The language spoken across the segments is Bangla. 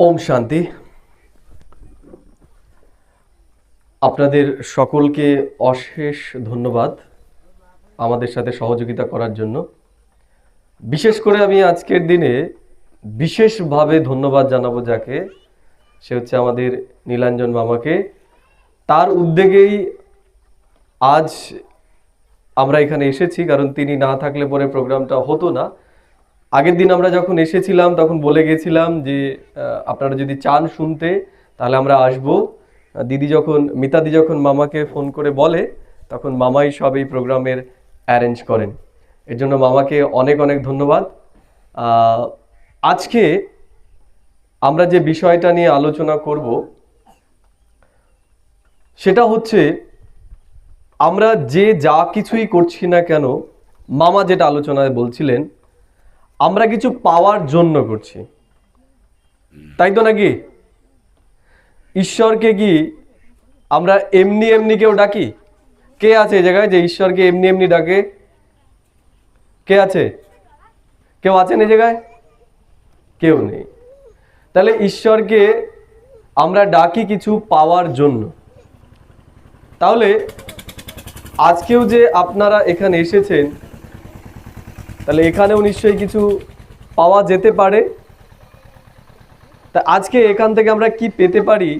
ওম শান্তি। আপনাদের সকলকে অশেষ ধন্যবাদ আমাদের সাথে সহযোগিতা করার জন্য। বিশেষ করে আমি আজকের দিনে বিশেষভাবে ধন্যবাদ জানাবো যাকে, সে হচ্ছে আমাদের নীলাঞ্জন মামাকে। তার উদ্যোগেই আজ আমরা এখানে এসেছি, কারণ তিনি না থাকলে পরে প্রোগ্রামটা হতো না। আগের দিন আমরা যখন এসেছিলাম তখন বলে গেছিলাম যে আপনারা যদি চান শুনতে তাহলে আমরা আসব। মিতাদি যখন মামাকে ফোন করে বলে তখন মামাই সব এই প্রোগ্রামের অ্যারেঞ্জ করেন। এর জন্য মামাকে অনেক অনেক ধন্যবাদ। আজকে আমরা যে বিষয়টা নিয়ে আলোচনা করব সেটা হচ্ছে, আমরা যা কিছুই করছি না কেন, মামা যেটা আলোচনায় বলছিলেন, আমরা কিছু পাওয়ার জন্য করছি, তাই তো নাকি? ঈশ্বরকে কি আমরা এমনি এমনি কেউ ডাকি? কে আছে এই জায়গায় যে ঈশ্বরকে এমনি এমনি ডাকে? কে আছে? কেউ আছেন এই জায়গায়? কেউ নেই। তাহলে ঈশ্বরকে আমরা ডাকি কিছু পাওয়ার জন্য। তাহলে আজকেও যে আপনারা এখানে এসেছেন, তাহলে এখানেও নিশ্চয়ই কিছু পাওয়া যেতে পারে। তা আজকে এখান থেকে আমরা কি পেতে পারি,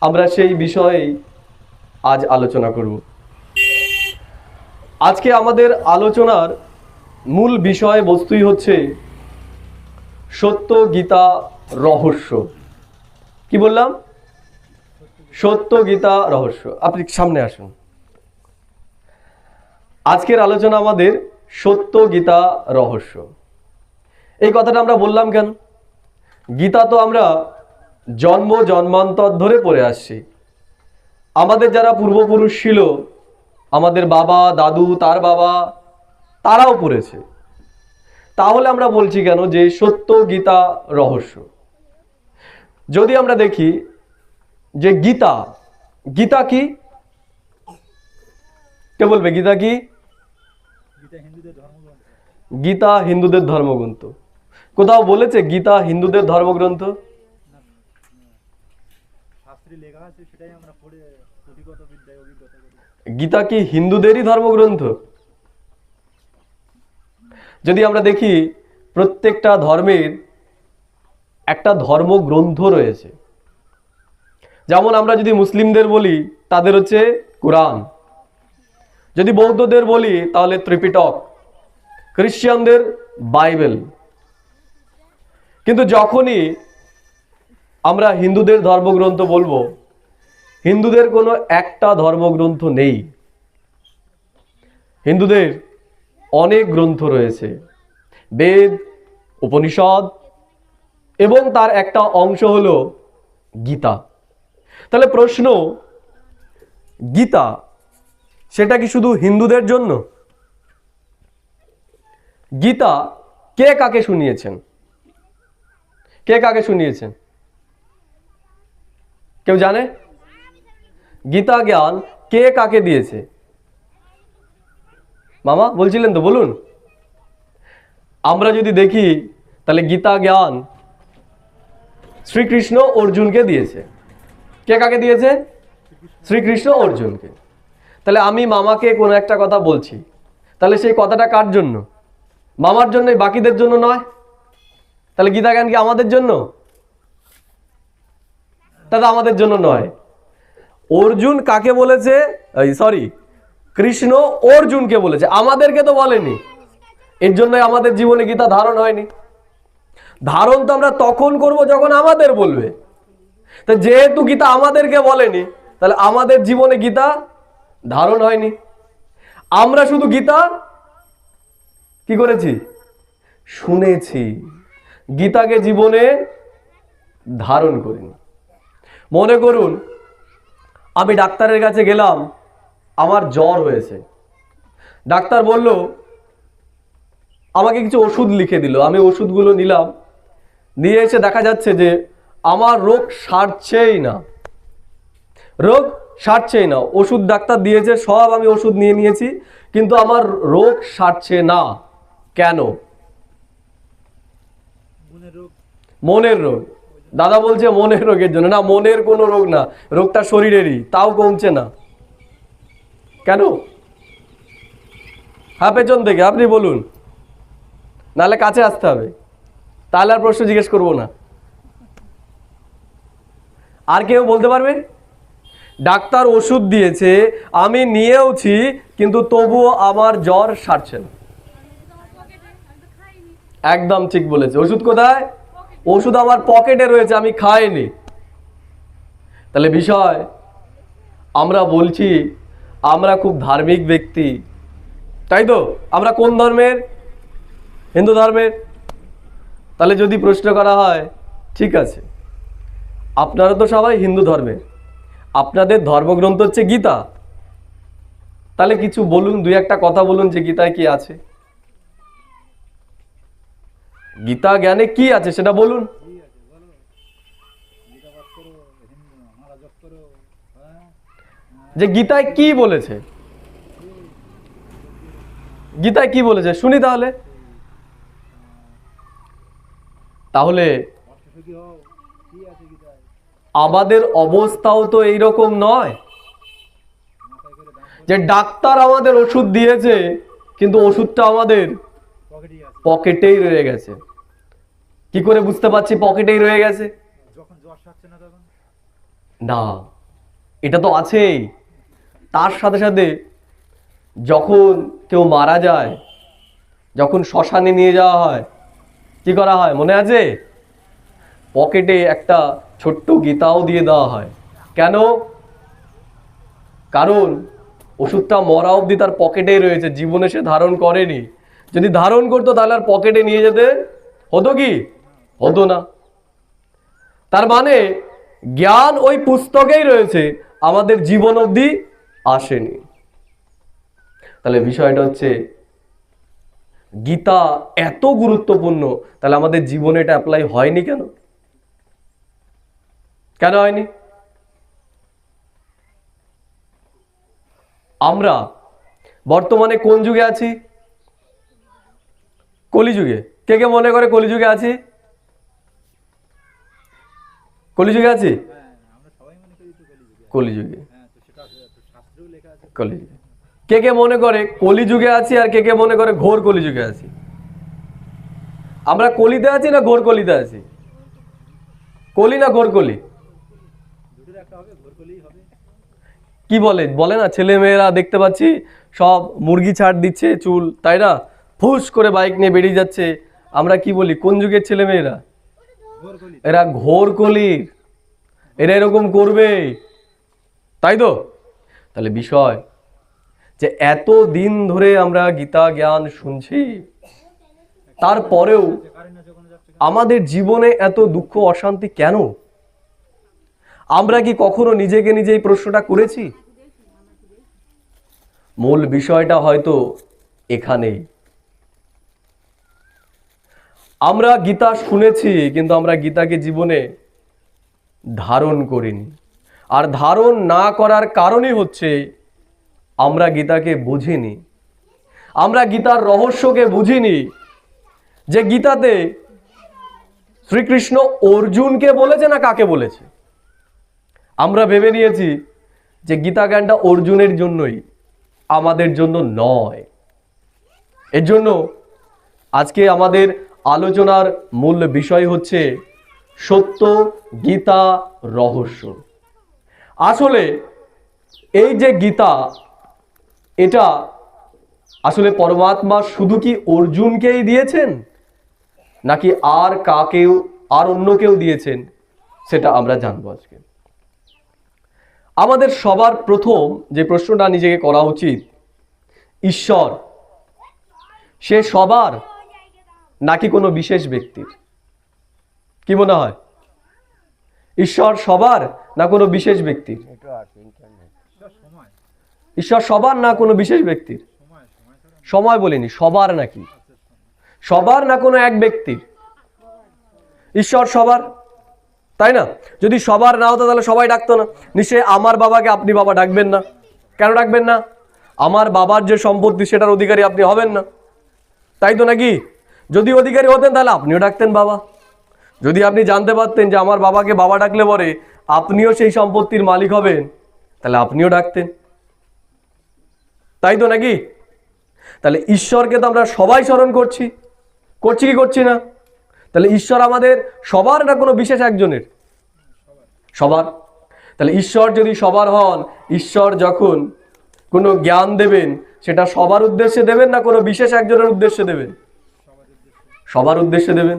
আমরা সেই বিষয়েই আজ আলোচনা করব। আজকে আমাদের আলোচনার মূল বিষয় বস্তুই হচ্ছে সত্য গীতা রহস্য। কি বললাম? সত্য গীতা রহস্য। আপনি সামনে আসুন। আজকের আলোচনা আমাদের সত্য গীতা রহস্য। এই কথাটা আমরা বললাম কেন? গীতা তো আমরা জন্মান্তর ধরে পড়ে আসছি। আমাদের যারা পূর্বপুরুষ ছিল, আমাদের বাবা দাদু, তার বাবা, তারাও পড়েছে। তাহলে আমরা বলছি কেন যে সত্য গীতা রহস্য? যদি আমরা দেখি যে গীতা কি, কে বলবে গীতা কি? গীতা হিন্দুদের ধর্মগ্রন্থ। কোথাও বলেছে গীতা হিন্দুদের ধর্মগ্রন্থ? গীতা কি হিন্দুদেরই ধর্মগ্রন্থ? যদি আমরা দেখি, প্রত্যেকটা ধর্মের একটা ধর্মগ্রন্থ রয়েছে। যেমন আমরা যদি মুসলিমদের বলি তাদের হচ্ছে কোরআন, যদি বৌদ্ধদের বলি তাহলে ত্রিপিটক, খ্রিস্টানদের বাইবেল। কিন্তু যখনই আমরা হিন্দুদের ধর্মগ্রন্থ বলবো, হিন্দুদের কোনো একটা ধর্মগ্রন্থ নেই। হিন্দুদের অনেক গ্রন্থ রয়েছে, বেদ, উপনিষদ, এবং তার একটা অংশ হলো গীতা। তাহলে প্রশ্ন, গীতা সেটা কি শুধু হিন্দুদের জন্য? গীতা কে কাকে শুনিয়েছেন? কে কাকে শুনিয়েছেন? কেউ জানে? গীতা জ্ঞান কে কাকে দিয়েছে? মামা বলছিলেন তো, বলুন। আমরা যদি দেখি তাহলে গীতা জ্ঞান শ্রীকৃষ্ণ অর্জুনকে দিয়েছে। কে কাকে দিয়েছে? শ্রীকৃষ্ণ অর্জুনকে। তাহলে আমি মামাকে কোনো একটা কথা বলছি, তাহলে সেই কথাটা কার জন্য? মামার জন্য, বাকিদের জন্য নয়। তাহলে গীতা জ্ঞান কি আমাদের জন্য? তাহলে আমাদের জন্য নয়। অর্জুন কাকে বলেছে? কৃষ্ণ অর্জুনকে বলেছে, আমাদেরকে তো বলেনি। এর জন্যই আমাদের জীবনে গীতা ধারণ হয়নি। ধারণ তো আমরা তখন করব যখন আমাদের বলবে। তা যেহেতু গীতা আমাদেরকে বলেনি, তাহলে আমাদের জীবনে গীতা ধারণ হয়নি। আমরা শুধু গীতা কি করেছি? শুনেছি, গীতাকে জীবনে ধারণ করিনি। মনে করুন আমি ডাক্তারের কাছে গেলাম, আমার জ্বর হয়েছে। ডাক্তার বলল, আমাকে কিছু ওষুধ লিখে দিল। আমি ওষুধগুলো নিলাম, নিয়ে এসে দেখা যাচ্ছে যে আমার রোগ সারছেই না। ওষুধ ডাক্তার দিয়েছে, সব আমি ওষুধ নিয়ে নিয়েছি, কিন্তু আমার রোগ সারছে না। কেন? মনের রোগ। দাদা বলছে মনের রোগের জন্য। না, মনের কোনো রোগ না, রোগটা শরীরেরই, তাও কমছে না কেন? হ্যাঁ, পেছন থেকে আপনি বলুন, নাহলে কাছে আসতে হবে, তাহলে আর প্রশ্ন জিজ্ঞেস করবো না। আর কেউ বলতে পারবে? ডাক্তার ওষুধ দিয়েছে, আমি নিয়েওছি, কিন্তু তবুও আমার জ্বর সারছে না। একদম ঠিক বলেছে। ওষুধ কোথায়? ওষুধ আমার পকেটে রয়েছে, আমি খাইনি। তাহলে বিষয়, আমরা বলছি আমরা খুব ধার্মিক ব্যক্তি, তাই তো? আমরা কোন ধর্মের? হিন্দু ধর্মের। তাহলে যদি প্রশ্ন করা হয়, ঠিক আছে, আপনারা তো সবাই হিন্দু ধর্মের, আপনাদের ধর্মগ্রন্থ হচ্ছে গীতা, তাহলে কিছু বলুন, দুই একটা কথা বলুন যে গীতায় কি আছে, গীতা জ্ঞানে কি আছে সেটা বলুন। যে গীতায় কি বলেছে, গীতায় কি বলেছে শুনি তাহলে। তাহলে আমাদের অবস্থাও তো এইরকম নয় যে ডাক্তার আমাদের ওষুধ দিয়েছে, কিন্তু ওষুধটা আমাদের পকেটেই রয়ে গেছে। কি করে বুঝতে পারছি পকেটেই রয়ে গেছে? না, এটা তো আছেই। তার সাথে সাথে যখন কেউ মারা যায়, যখন শ্মশানে নিয়ে যাওয়া হয়, কি করা হয় মনে আছে? পকেটে একটা ছোট্ট গীতাও দিয়ে দেওয়া হয়। কেন? কারণ ওষুধটা মরা অবধি তার পকেটেই রয়েছে, জীবনে সে ধারণ করেনি। যদি ধারণ করতো তাহলে আর পকেটে নিয়ে যেতে হতো কি? হতো না। তার মানে জ্ঞান ওই পুস্তকেই রয়েছে, আমাদের জীবন অবধি আসেনি। তাহলে বিষয়টা হচ্ছে গীতা এত গুরুত্বপূর্ণ, তাহলে আমাদের জীবনে এটা অ্যাপ্লাই হয়নি কেন? কেন হয়নি? আমরা বর্তমানে কোন যুগে আছি? কলিযুগে। কে কে মনে করে কলিযুগে আছি? কলিযুগে আছি? কলিযুগে। কলিযুগে। কে কে মনে করে কলিযুগে আছি, আর কে কে মনে করে ঘোর কলিযুগে আছি? আমরা কলিতে আছি না ঘোর কলিতে আছি? কলি না ঘোর কলি? কি বলে বলে না, ছেলে মেয়েরা দেখতে পাচ্ছি সব মুরগি ছাড় দিচ্ছে চুল, তাই না? ফুস করে বাইক নিয়ে বেরিয়ে যাচ্ছে। আমরা কি বলি, কোন যুগের ছেলে মেয়েরা? এরা ঘোর কলির, এরা এরকম করবে, তাই তো? তাহলে বিষয় যে এত দিন ধরে আমরা গীতা জ্ঞান শুনছি, তারপরেও আমাদের জীবনে এত দুঃখ অশান্তি কেন? আমরা কি কখনো নিজেকে নিজেই প্রশ্নটা করেছি? মূল বিষয়টা হয়তো এখানেই। আমরা গীতা শুনেছি, কিন্তু আমরা গীতাকে জীবনে ধারণ করিনি। আর ধারণ না করার কারণই হচ্ছে আমরা গীতাকে বুঝিনি, আমরা গীতার রহস্যকে বুঝিনি। যে গীতাতে শ্রীকৃষ্ণ অর্জুনকে বলেছে না কাকে বলেছে? আমরা ভেবে নিয়েছি যে গীতা জ্ঞানটা অর্জুনের জন্যই, আমাদের জন্য নয়। এর জন্য আজকে আমাদের আলোচনার মূল বিষয় হচ্ছে সত্য গীতা রহস্য। আসলে এই যে গীতা, এটা আসলে পরমাত্মা শুধু কি অর্জুনকেই দিয়েছেন, নাকি আর কাকেও, আর অন্য কেউ দিয়েছেন, সেটা আমরা জানবো আজকে। আমাদের সবার প্রথম যে প্রশ্নটা নিজেকে করা উচিত, ঈশ্বর সে সবার নাকি কোনো বিশেষ ব্যক্তির? কি মনে হয়, ঈশ্বর সবার না কোনো বিশেষ ব্যক্তির? ঈশ্বর সবার না কোনো বিশেষ ব্যক্তির? সময় বলিনি, সবার নাকি? সবার না কোনো এক ব্যক্তির? ঈশ্বর সবার, তাই না? যদি সবার না হতো তাহলে সবাই ডাকতো না। নিশ্চয়ই আমার বাবাকে আপনি বাবা ডাকবেন না। কেন ডাকবেন না? আমার বাবার যে সম্পত্তি সেটার অধিকারী আপনি হবেন না, তাই তো নাকি? যদি অধিকারী হতেন তাহলে আপনিও ডাকতেন বাবা। যদি আপনি জানতে পারতেন যে আমার বাবাকে বাবা ডাকলে পরে আপনিও সেই সম্পত্তির মালিক হবেন, তাহলে আপনিও ডাকতেন, তাই তো নাকি? তাহলে ঈশ্বরকে তো আমরা সবাই স্মরণ করছি কি করছি না? তাহলে ঈশ্বর আমাদের সবার না কোনো বিশেষ একজনের? সবার। তাহলে ঈশ্বর যদি সবার হন, ঈশ্বর যখন কোনো জ্ঞান দেবেন সেটা সবার উদ্দেশ্যে দেবেন না কোনো বিশেষ একজনের উদ্দেশ্যে দেবেন? সবার উদ্দেশ্যে দেবেন।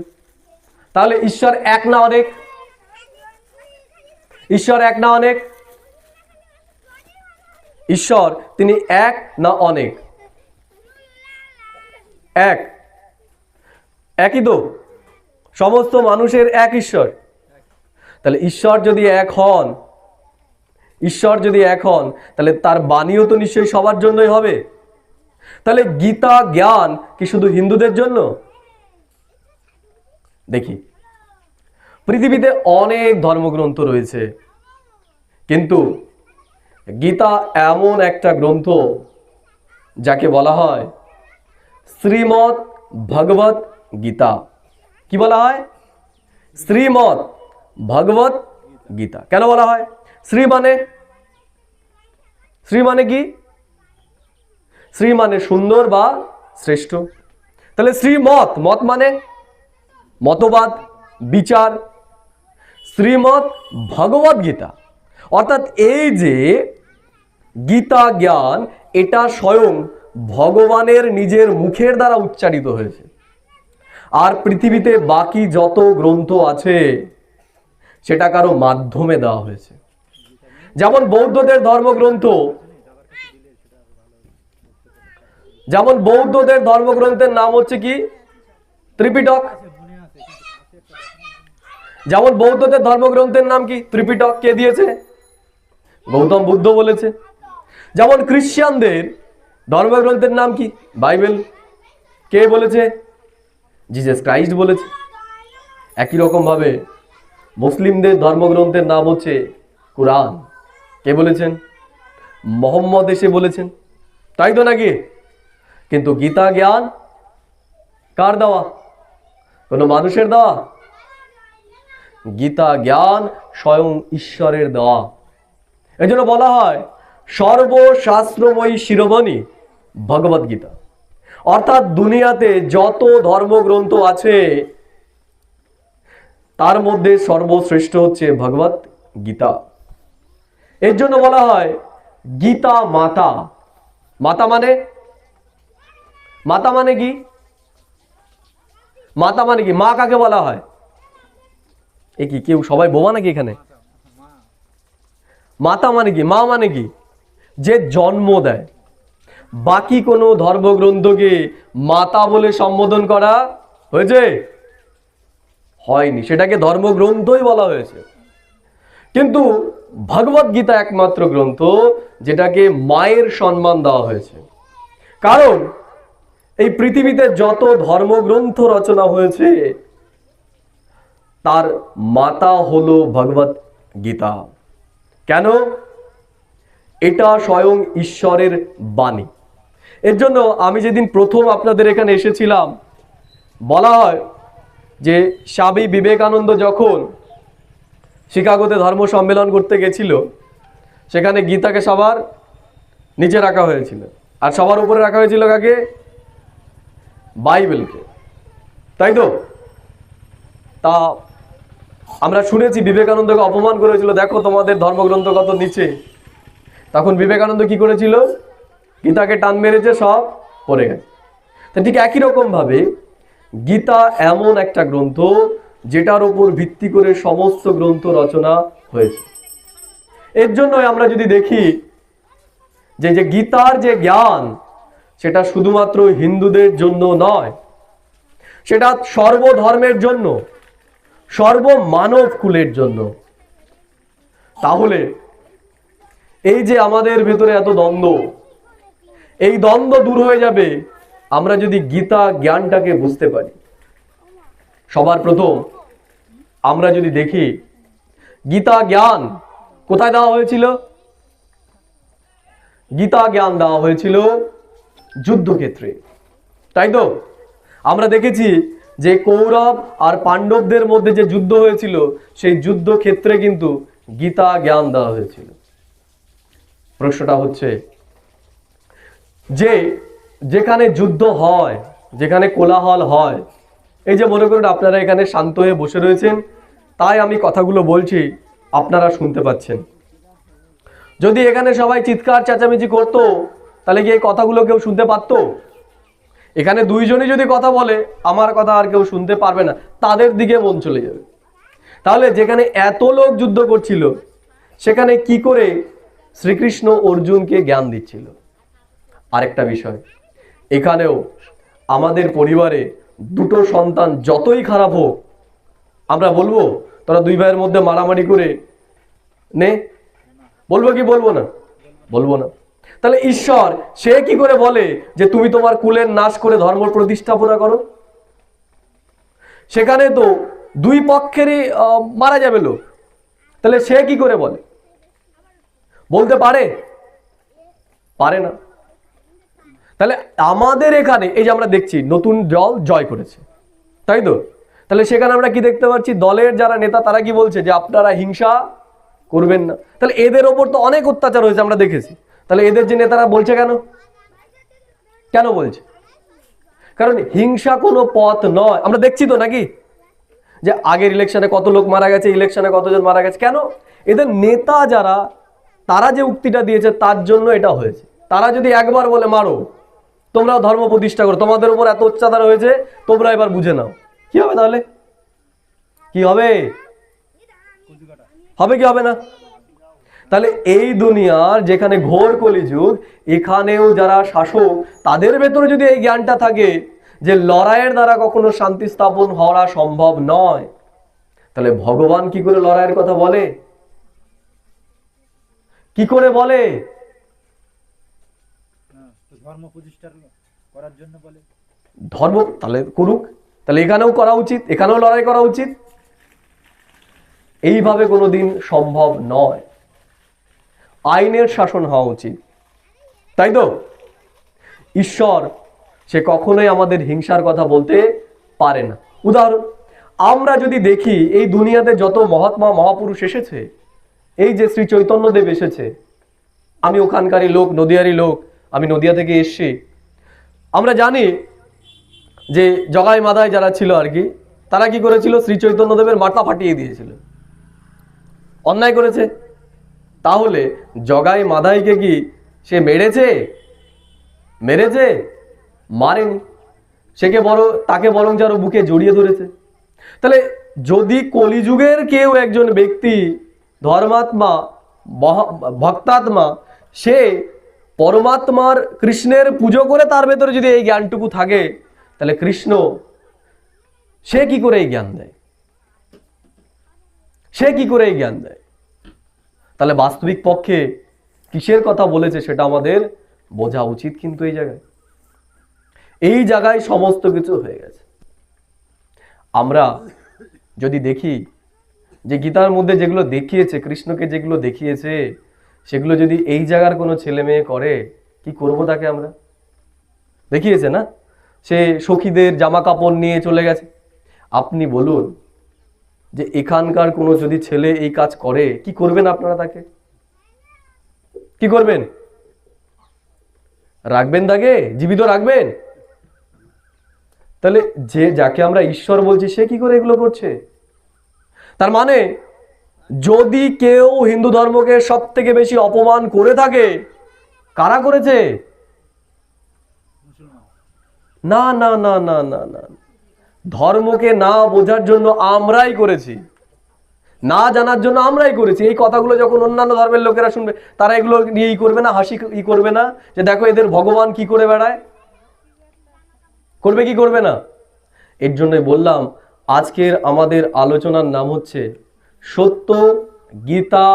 তাহলে ঈশ্বর এক না অনেক? ঈশ্বর এক না অনেক? ঈশ্বর তিনি এক না অনেক? এক। একই তো, সমস্ত মানুষের এক ঈশ্বর। তাহলে ঈশ্বর যদি এক হন, তাহলে তার বাণীও তো নিশ্চয়ই সবার জন্যই হবে। তাহলে গীতা জ্ঞান কি শুধু হিন্দুদের জন্য? দেখি, পৃথিবীতে অনেক ধর্মগ্রন্থ রয়েছে, কিন্তু গীতা এমন একটা গ্রন্থ যাকে বলা হয় শ্রীমৎ ভগবত গীতা। কি বলা হয়? শ্রীমৎ ভগবত গীতা। কেন বলা হয়? শ্রী মানে কি? শ্রী মানে সুন্দর বা শ্রেষ্ঠ। তাহলে শ্রীমৎ, মত মানে মতবাদ, বিচার। শ্রীমৎ ভগবত গীতা, অর্থাৎ এই যে গীতা জ্ঞান, এটা স্বয়ং ভগবানের নিজের মুখের দ্বারা উচ্চারিত হয়েছে। আর পৃথিবীতে বাকি যত গ্রন্থ আছে সেটা কারো মাধ্যমে দেওয়া হয়েছে। যেমন বৌদ্ধদের ধর্মগ্রন্থের নাম হচ্ছে কি? ত্রিপিটক। যেমন বৌদ্ধদের ধর্মগ্রন্থের নাম কি? ত্রিপিটক। কে দিয়েছে? গৌতম বুদ্ধ বলেছে। যেমন খ্রিস্টানদের ধর্মগ্রন্থের নাম কি? বাইবেল। কে বলেছে? জিসাস ক্রাইস্ট বলেছে। একই রকম ভাবে মুসলিমদের ধর্মগ্রন্থের নাম হচ্ছে কুরআন। কে বলেছেন? মোহাম্মদ এসে বলেছেন, তাই তো নাকি? কিন্তু গীতা জ্ঞান কার দেওয়া? কোনো মানুষের দেওয়া? গীতা জ্ঞান স্বয়ং ঈশ্বরের দেওয়া। এই জন্য বলা হয় সর্বশাস্ত্রময়ী শিরোমণি ভগবত গীতা। অর্থাৎ দুনিয়াতে যত ধর্মগ্রন্থ আছে তার মধ্যে সর্বশ্রেষ্ঠ হচ্ছে ভগবত গীতা। এর জন্য বলা হয় গীতা মাতা। মাতা মানে কি? মাতা মানে কি? মা কাকে বলা হয়? এ কি কেউ সবাই বোমা নাকি এখানে? মাতা মানে কি? মা মানে কি? যে জন্ম দেয়। বাকি কোনো ধর্মগ্রন্থকে মাতা বলে সম্বোধন করা হয়েছে? হয়নি। সেটাকে ধর্মগ্রন্থই বলা হয়েছে। কিন্তু ভগবত গীতা একমাত্র গ্রন্থ যেটাকে মায়ের সম্মান দেওয়া হয়েছে। কারণ এই পৃথিবীতে যত ধর্মগ্রন্থ রচনা হয়েছে তার মাতা হলো ভগবত গীতা। কেন? এটা স্বয়ং ঈশ্বরের বাণী। এর জন্য আমি যেদিন প্রথম আপনাদের এখানে এসেছিলাম, বলা হয় যে স্বামী বিবেকানন্দ যখন শিকাগোতে ধর্ম সম্মেলন করতে গেছিল, সেখানে গীতাকে সবার নিচে রাখা হয়েছিল, আর সবার উপরে রাখা হয়েছিল কাকে? বাইবেলকে, তাই তো? তা আমরা শুনেছি বিবেকানন্দকে অপমান করেছিল, দেখো তোমাদের ধর্মগ্রন্থ কত নিচে। তখন বিবেকানন্দ কি করেছিল? গীতাকে টান মেরেছে, সব পড়ে গেছে। তা ঠিক একই রকম ভাবে গীতা এমন একটা গ্রন্থ যেটার উপর ভিত্তি করে সমস্ত গ্রন্থ রচনা হয়েছে। এর জন্যই আমরা যদি দেখি যে গীতার যে জ্ঞান সেটা শুধুমাত্র হিন্দুদের জন্য নয়, সেটা সর্বধর্মের জন্য, সর্বমানব কুলের জন্য। তাহলে এই যে আমাদের ভেতরে এত দ্বন্দ্ব, এই দ্বন্দ্ব দূর হয়ে যাবে আমরা যদি গীতা জ্ঞানটাকে বুঝতে পারি। সবার প্রথম আমরা যদি দেখি গীতা জ্ঞান কোথায় দেওয়া হয়েছিল? গীতা জ্ঞান দেওয়া হয়েছিল যুদ্ধক্ষেত্রে, তাই তো? আমরা দেখেছি যে কৌরব আর পাণ্ডবদের মধ্যে যে যুদ্ধ হয়েছিল সেই যুদ্ধক্ষেত্রে কিন্তু গীতা জ্ঞান দেওয়া হয়েছিল। প্রশ্নটা হচ্ছে যে যেখানে যুদ্ধ হয়, যেখানে কোলাহল হয়, এই যে মনে করুন আপনারা এখানে শান্ত হয়ে বসে রয়েছেন, তাই আমি কথাগুলো বলছি, আপনারা শুনতে পাচ্ছেন। যদি এখানে সবাই চিৎকার চেঁচামেচি করতো তাহলে কি এই কথাগুলো কেউ শুনতে পারতো? এখানে দুইজনই যদি কথা বলে আমার কথা আর কেউ শুনতে পারবে না, তাদের দিকে মন চলে যাবে। তাহলে যেখানে এত লোক যুদ্ধ করছিল সেখানে কি করে শ্রীকৃষ্ণ অর্জুনকে জ্ঞান দিচ্ছিল? আরেকটা বিষয়, এখানেও আমাদের পরিবারে দুটো সন্তান যতই খারাপ হোক, আমরা বলবো তোরা দুই ভাইয়ের মধ্যে মারামারি করে নে? বলবো কি বলবো না? বলবো না। তাহলে ঈশ্বর সে কি করে বলে যে তুমি তোমার কুলের নাশ করে ধর্ম প্রতিস্থাপনা করো? সেখানে তো দুই পক্ষেরই মারা যাবে লোক, তাহলে সে কি করে বলে? বলতে পারে? পারে না। তাহলে আমাদের এখানে এই যে আমরা দেখছি নতুন দল জয় করেছে, তাই তো? তাহলে সেখানে আমরা কি দেখতে পাচ্ছি? দলের যারা নেতা তারা কি বলছে যে আপনারা হিংসা করবেন না। তাহলে এদের ওপর তো অনেক অত্যাচার হয়েছে, আমরা দেখেছি। তাহলে এদের যে নেতারা বলছে কেন? কেন বলছে? কারণ হিংসা কোনো পথ নয়। আমরা দেখছি তো নাকি যে আগের ইলেকশনে কত লোক মারা গেছে, ইলেকশনে কতজন মারা গেছে। কেন? এদের নেতা যারা, তারা যে উক্তিটা দিয়েছে তার জন্য এটা হয়েছে। তারা যদি একবার বলে মারো, তোমরাও ধর্ম প্রতিষ্ঠা করো, তোমাদের উপর এত অত্যাচার হয়েছে, তোমরা এবার বুঝে নাও, কি হবে তাহলে? কি হবে? হবে কি হবে না? তাহলে এই দুনিয়ার যেখানে ঘোর কলিযুগ, এখানেও যারা শাসক তাদের ভেতরে যদি এই জ্ঞানটা থাকে যে লড়াইয়ের দ্বারা কখনো শান্তি স্থাপন হওয়া সম্ভব নয়, তাহলে ভগবান কি করে লড়াইয়ের কথা বলে? কি করে বলে? ধর্ম প্রতিষ্ঠা করার জন্য বলে। ধর্ম তাহলে করুক, তাহলে এখানেও করা উচিত, এখানেও লড়াই করা উচিত। এইভাবে কোনোদিন সম্ভব নয়। আইনের শাসন হওয়া উচিত, তাই তো? ঈশ্বর সে কখনোই আমাদের হিংসার কথা বলতে পারে না। উদাহরণ, আমরা যদি দেখি এই দুনিয়াতে যত মহাত্মা মহাপুরুষ এসেছে, এই যে শ্রী চৈতন্যদেব এসেছে, আমি ওখানকারই লোক, নদিয়ারই লোক, আমি নদিয়া থেকে এসেছি। আমরা জানি যে জগাই মাদাই যারা ছিল আর কি, তারা কি করেছিল? শ্রী চৈতন্যদেবের মাথা ফাটিয়ে দিয়েছিল, অন্যায় করেছে। তাহলে জগাই মাদাইকে কি সে মেরেছে? মেরেছে? মারেনি। সেকে তাকে বরং যারা বুকে জড়িয়ে ধরেছে। তাহলে যদি কলিযুগের কেউ একজন ব্যক্তি ধর্মাত্মা, ভক্তাত্মা, সে পরমাত্মার কৃষ্ণের পুজো করে তার ভেতরে যদি এই জ্ঞানটুকু থাকে, তাহলে কৃষ্ণ সে কি করে এই জ্ঞান দেয়? সে কি করে এই জ্ঞান দেয়? তাহলে বাস্তবিক পক্ষে কিসের কথা বলেছে সেটা আমাদের বোঝা উচিত। কিন্তু এই জায়গায় সমস্ত কিছু হয়ে গেছে। আমরা যদি দেখি যে গীতার মধ্যে যেগুলো দেখিয়েছে, কৃষ্ণকে যেগুলো দেখিয়েছে, সেগুলো যদি এই জায়গার কোনো ছেলে মেয়ে করে, কি করব তাকে? আমরা দেখিয়েছে না, সে সখীদের জামা কাপড় নিয়ে চলে গেছে। আপনি বলুন যে এখানকার কোনো যদি ছেলে এই কাজ করে, কি করবেন আপনারা? তাকে কি করবেন? রাখবেন তাকে? জীবিত রাখবেন? তাহলে যে যাকে আমরা ঈশ্বর বলছি সে কি করে এগুলো করছে? তার মানে যদি কেউ হিন্দু ধর্মকে সব থেকে বেশি অপমান করে থাকে, কারা করেছে? না না না না না না, ধর্মকে না বোঝার জন্য আমরাই করেছি, না জানার জন্য আমরাই করেছি। এই কথাগুলো যখন অন্যান্য ধর্মের লোকেরা শুনবে, তারা এগুলো নিয়েই করবে না, হাসি করবে না যে দেখো এদের ভগবান কি করে বেড়ায়? করবে কি করবে না? এর জন্যই বললাম আজকের আমাদের আলোচনার নাম হচ্ছে সত্য গীতা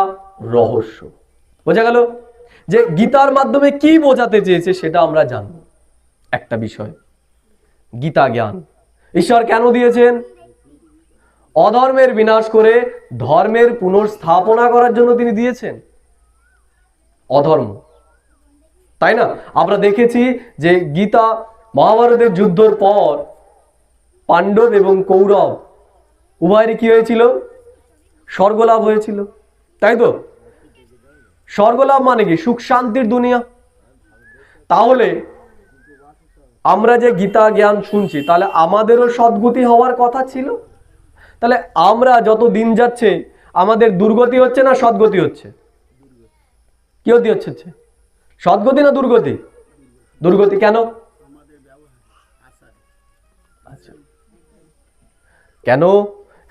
রহস্য। বোঝা গেল যে গীতার মাধ্যমে কি বোঝাতে চেয়েছে সেটা আমরা জানব। একটা বিষয়, গীতা জ্ঞান ঈশ্বর কেন দিয়েছেন? অধর্মের বিনাশ করে ধর্মের পুনর্স্থাপনা করার জন্য তিনি দিয়েছেন। অধর্ম, তাই না? আমরা দেখেছি যে গীতা মহাভারতের যুদ্ধের পর পাণ্ডব এবং কৌরব উভয়েরই কি হয়েছিল? স্বর্গলাভ হয়েছিল, তাই তো? স্বর্গলাভ মানে কি? সুখ শান্তির দুনিয়া। তাহলে আমরা যে গীতা জ্ঞান শুনছি, তাহলে আমাদেরও সদ্গতি হওয়ার কথা ছিল। তাহলে আমরা যত দিন যাচ্ছে আমাদের দুর্গতি হচ্ছে না সদ্গতি হচ্ছে? কি হতে হচ্ছে? সদ্গতি না দুর্গতি? দুর্গতি। কেন? আচ্ছা, কেন?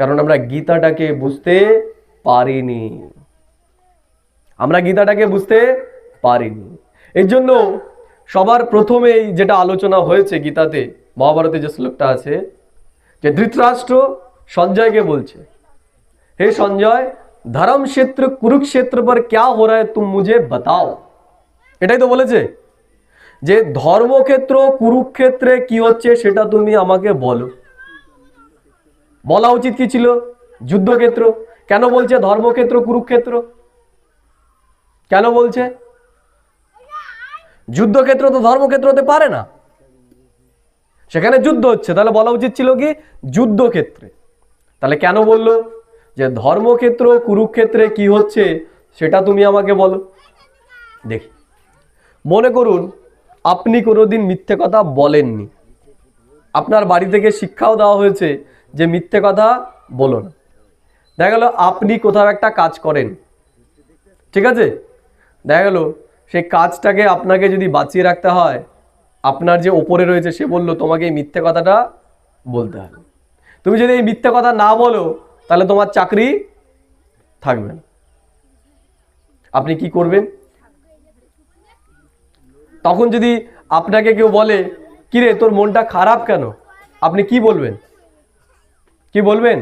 কারণ আমরা গীতাটাকে বুঝতে পারিনি। আমরা গীতাটাকে বুঝতে পারিনি। এর জন্য সবার প্রথমেই যেটা আলোচনা হয়েছে গীতাতে, মহাভারতে যে শ্লোকটা আছে, যে ধৃতরাষ্ট্র সঞ্জয়কে বলছে, হে সঞ্জয়, ধর্ম ক্ষেত্র কুরুক্ষেত্র পর ক্যা হো রা হ্যায় তুম মুঝে বাতাও। এটাই তো বলেছে যে ধর্মক্ষেত্র কুরুক্ষেত্রে কি হচ্ছে সেটা তুমি আমাকে বলো। বলা উচিত কি ছিল? যুদ্ধক্ষেত্র। কেন বলছে ধর্মক্ষেত্র কুরুক্ষেত্র? কেন বলছে? যুদ্ধক্ষেত্র তো ধর্মক্ষেত্র হতে পারে না, সেখানে যুদ্ধ হচ্ছে, তাহলে বলা উচিত ছিল কি? যুদ্ধক্ষেত্রে। তাহলে কেন বললো যে ধর্মক্ষেত্র কুরুক্ষেত্রে কি হচ্ছে সেটা তুমি আমাকে বলো। দেখি, মনে করুন আপনি কোনোদিন মিথ্যে কথা বলেননি, আপনার বাড়ি থেকে শিক্ষাও দেওয়া হয়েছে যে মিথ্যে কথা বলো না। দেখা গেল আপনি কোথাও একটা কাজ করেন, ঠিক আছে? দেখা গেল সেই কাজটাকে আপনাকে যদি বাঁচিয়ে রাখতে হয়, আপনার যে ওপরে রয়েছে সে বললো তোমাকে এই মিথ্যে কথাটা বলতে হবে। তুমি যদি এই মিথ্যে কথা না বলো তাহলে তোমার চাকরি থাকবে না। আপনি কি করবেন? তখন যদি আপনাকে কেউ বলে কিরে তোর মনটা খারাপ কেন, আপনি কি বলবেন? কি বলবেন?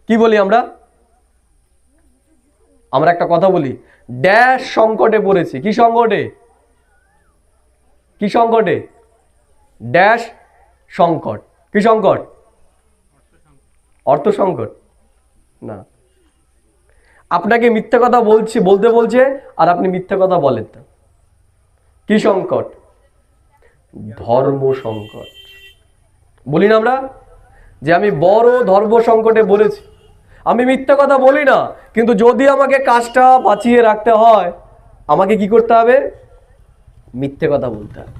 কি বলি আমরা? আমরা একটা কথা বলি, ড্যাশ সংকটে পড়েছি। কি সংকটে? কি সংকটে? ড্যাশ সংকট। কি সংকট? অর্থ সংকট না। আপনাকে মিথ্যা কথা বলতে বলছে আর আপনি মিথ্যা কথা বলেন না। কি সংকট? ধর্ম সংকট। বলি না আমরা যে আমি বড় ধর্ম সংকটে বলেছি, আমি মিথ্যা কথা বলি না, কিন্তু যদি আমাকে কাজটা বাঁচিয়ে রাখতে হয় আমাকে কি করতে হবে? মিথ্যে কথা বলতে হবে।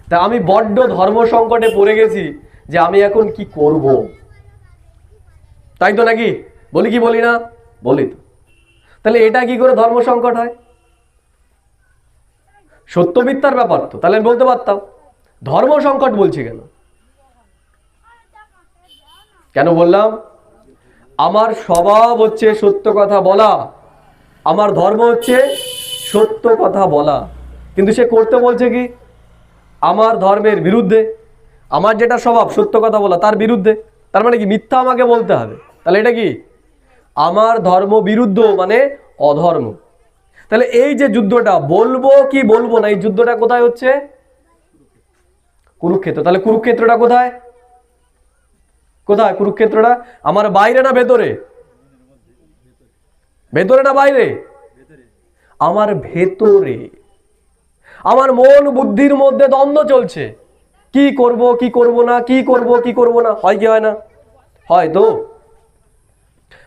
তা আমি বড্ড ধর্ম সংকটে পড়ে গেছি যে আমি এখন কি করব, তাই তো নাকি? বলি কি বলি না? বলি তো। তাহলে এটা কি করে ধর্ম সংকট হয়? সত্য মিথ্যার ব্যাপার তো, তাহলে আমি বলতে পারতাম। ধর্ম সংকট বলছি কেন? কেন বললাম? আমার স্বভাব হচ্ছে সত্য কথা বলা, আমার ধর্ম হচ্ছে সত্য কথা বলা, কিন্তু সে করতে বলছে কি? আমার ধর্মের বিরুদ্ধে। আমার যেটা স্বভাব সত্য কথা বলা তার বিরুদ্ধে, তার মানে কি মিথ্যা আমাকে বলতে হবে। তাহলে এটা কি? আমার ধর্ম বিরুদ্ধ মানে অধর্ম। তাহলে এই যে যুদ্ধটা, বলবো কি বলবো না, এই যুদ্ধটা কোথায় হচ্ছে? কুরুক্ষেত্র। তাহলে কুরুক্ষেত্রটা কোথায়? কোথায় কুরুক্ষেত্রটা? আমার বাইরে না ভেতরে? ভেতরে না বাইরে? আমার ভেতরে। আমার মন বুদ্ধির মধ্যে দ্বন্দ্ব চলছে, কি করব কি করব না, কি করব কি করব না, হয় কি হয় না? হয় তো।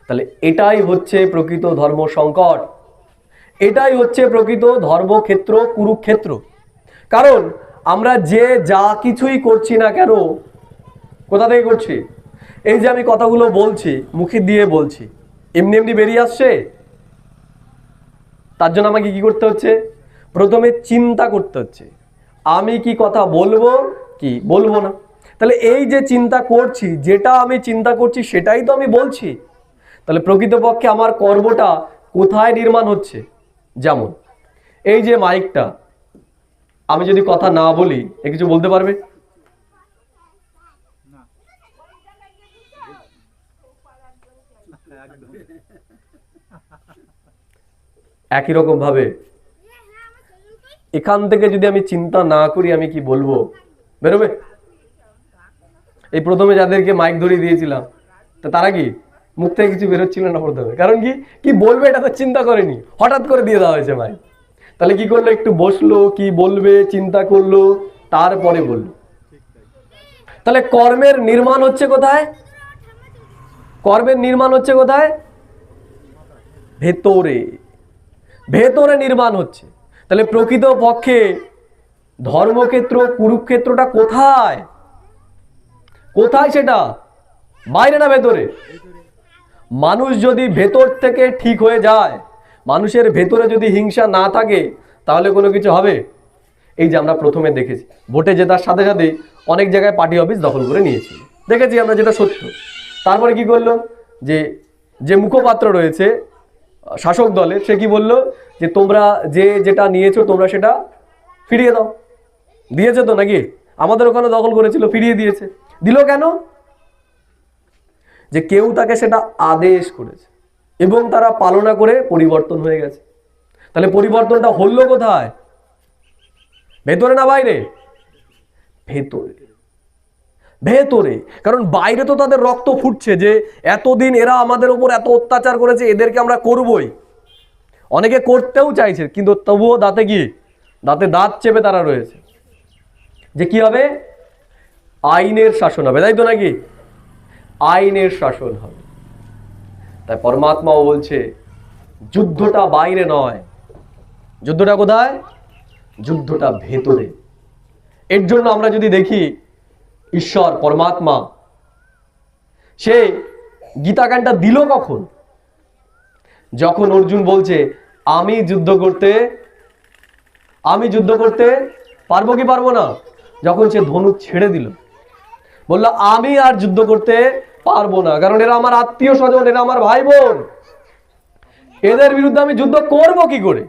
তাহলে এটাই হচ্ছে প্রকৃত ধর্ম সংকট, এটাই হচ্ছে প্রকৃত ধর্মক্ষেত্র কুরুক্ষেত্র। কারণ আমরা যে যা কিছুই করছি না কেন, কোথা থেকে করছি? এই যে আমি কথাগুলো বলছি, মুখে দিয়ে বলছি, এমনি এমনি বেরিয়ে আসছে? তার জন্য আমাকে কি করতে হচ্ছে? প্রথমে চিন্তা করতে হচ্ছে, আমি কি কথা বলবো কি বলবো না। তাহলে এই যে চিন্তা করছি, যেটা আমি চিন্তা করছি সেটাই তো আমি বলছি। তাহলে প্রকৃতপক্ষে আমার কর্মটা কোথায় নির্মাণ হচ্ছে? যেমন এই যে মাইকটা, আমি যদি কথা না বলি এ কিছু বলতে পারবে? একই রকম ভাবে এখান থেকে যদি আমি চিন্তা না করি আমি কি বলবো, বেরোবে? এই প্রথমে যাদেরকে মাইক ধরিয়ে দিয়েছিলাম তারা কি মুখ থেকে কিছু বেরোচ্ছিল না প্রথমে, কারণ কি কি বলবে এটা তো চিন্তা করেনি, হঠাৎ করে দিয়ে দেওয়া হয়েছে মাইক। তাহলে কি করলো? একটু বসলো, কি বলবে চিন্তা করলো, তারপরে বললো। তাহলে কর্মের নির্মাণ হচ্ছে কোথায়? কর্মের নির্মাণ হচ্ছে কোথায়? ভেতরে, ভেতরে নির্মাণ হচ্ছে। তাহলে প্রকৃত পক্ষে ধর্মক্ষেত্র, কুরুক্ষেত্রটা কোথায়? কোথায় সেটা? বাইরে না ভেতরে? মানুষ যদি ভেতর থেকে ঠিক হয়ে যায়, মানুষের ভেতরে যদি হিংসা না থাকে, তাহলে কোনো কিছু হবে? এই যে আমরা প্রথমে দেখেছি ভোটে জেতার সাথে সাথে অনেক জায়গায় পার্টি অফিস দখল করে নিয়েছিল, দেখেছি আমরা, যেটা সত্য। তারপরে কি করলো, যে যে মুখপাত্র রয়েছে শাসক দলের, সে কি বললো, যে তোমরা যে যেটা নিয়েছো তোমরা সেটা ফিরিয়ে দাও। দিয়েছে তো নাকি? আমাদের ওখানে দখল করেছিল, ফিরিয়ে দিয়েছে। দিল কেন? যে কেউ তাকে সেটা আদেশ করেছে এবং তারা পালনা করে পরিবর্তন হয়ে গেছে। তাহলে পরিবর্তনটা হলো কোথায়? ভেতরে না বাইরে? ভেতরে, ভেতরে। কারণ বাইরে তো তাদের রক্ত ফুটছে যে এতদিন এরা আমাদের উপর এত অত্যাচার করেছে, এদেরকে আমরা করবই। অনেকে করতেও চাইছে, কিন্তু তবুও দাঁতে দাঁত চেপে তারা রয়েছে। যে কি হবে? আইনের শাসন হবে, তাই তো নাকি? আইনের শাসন হবে। তাই পরমাত্মাও বলছে যুদ্ধটা বাইরে নয়, যুদ্ধটা কোথায়? যুদ্ধটা ভেতরে। এর জন্য আমরা যদি দেখি ঈশ্বর পরমাত্মা সে গীতাকাণ্ডটা দিল কখন? যখন অর্জুন বলছে আমি যুদ্ধ করতে পারবো কি পারবো না, যখন সে ধনুক ছেড়ে দিল, বললো আমি আর যুদ্ধ করতে পারবো না, কারণ এরা আমার আত্মীয় স্বজন, এরা আমার ভাই বোন, এদের বিরুদ্ধে আমি যুদ্ধ করব কি করে?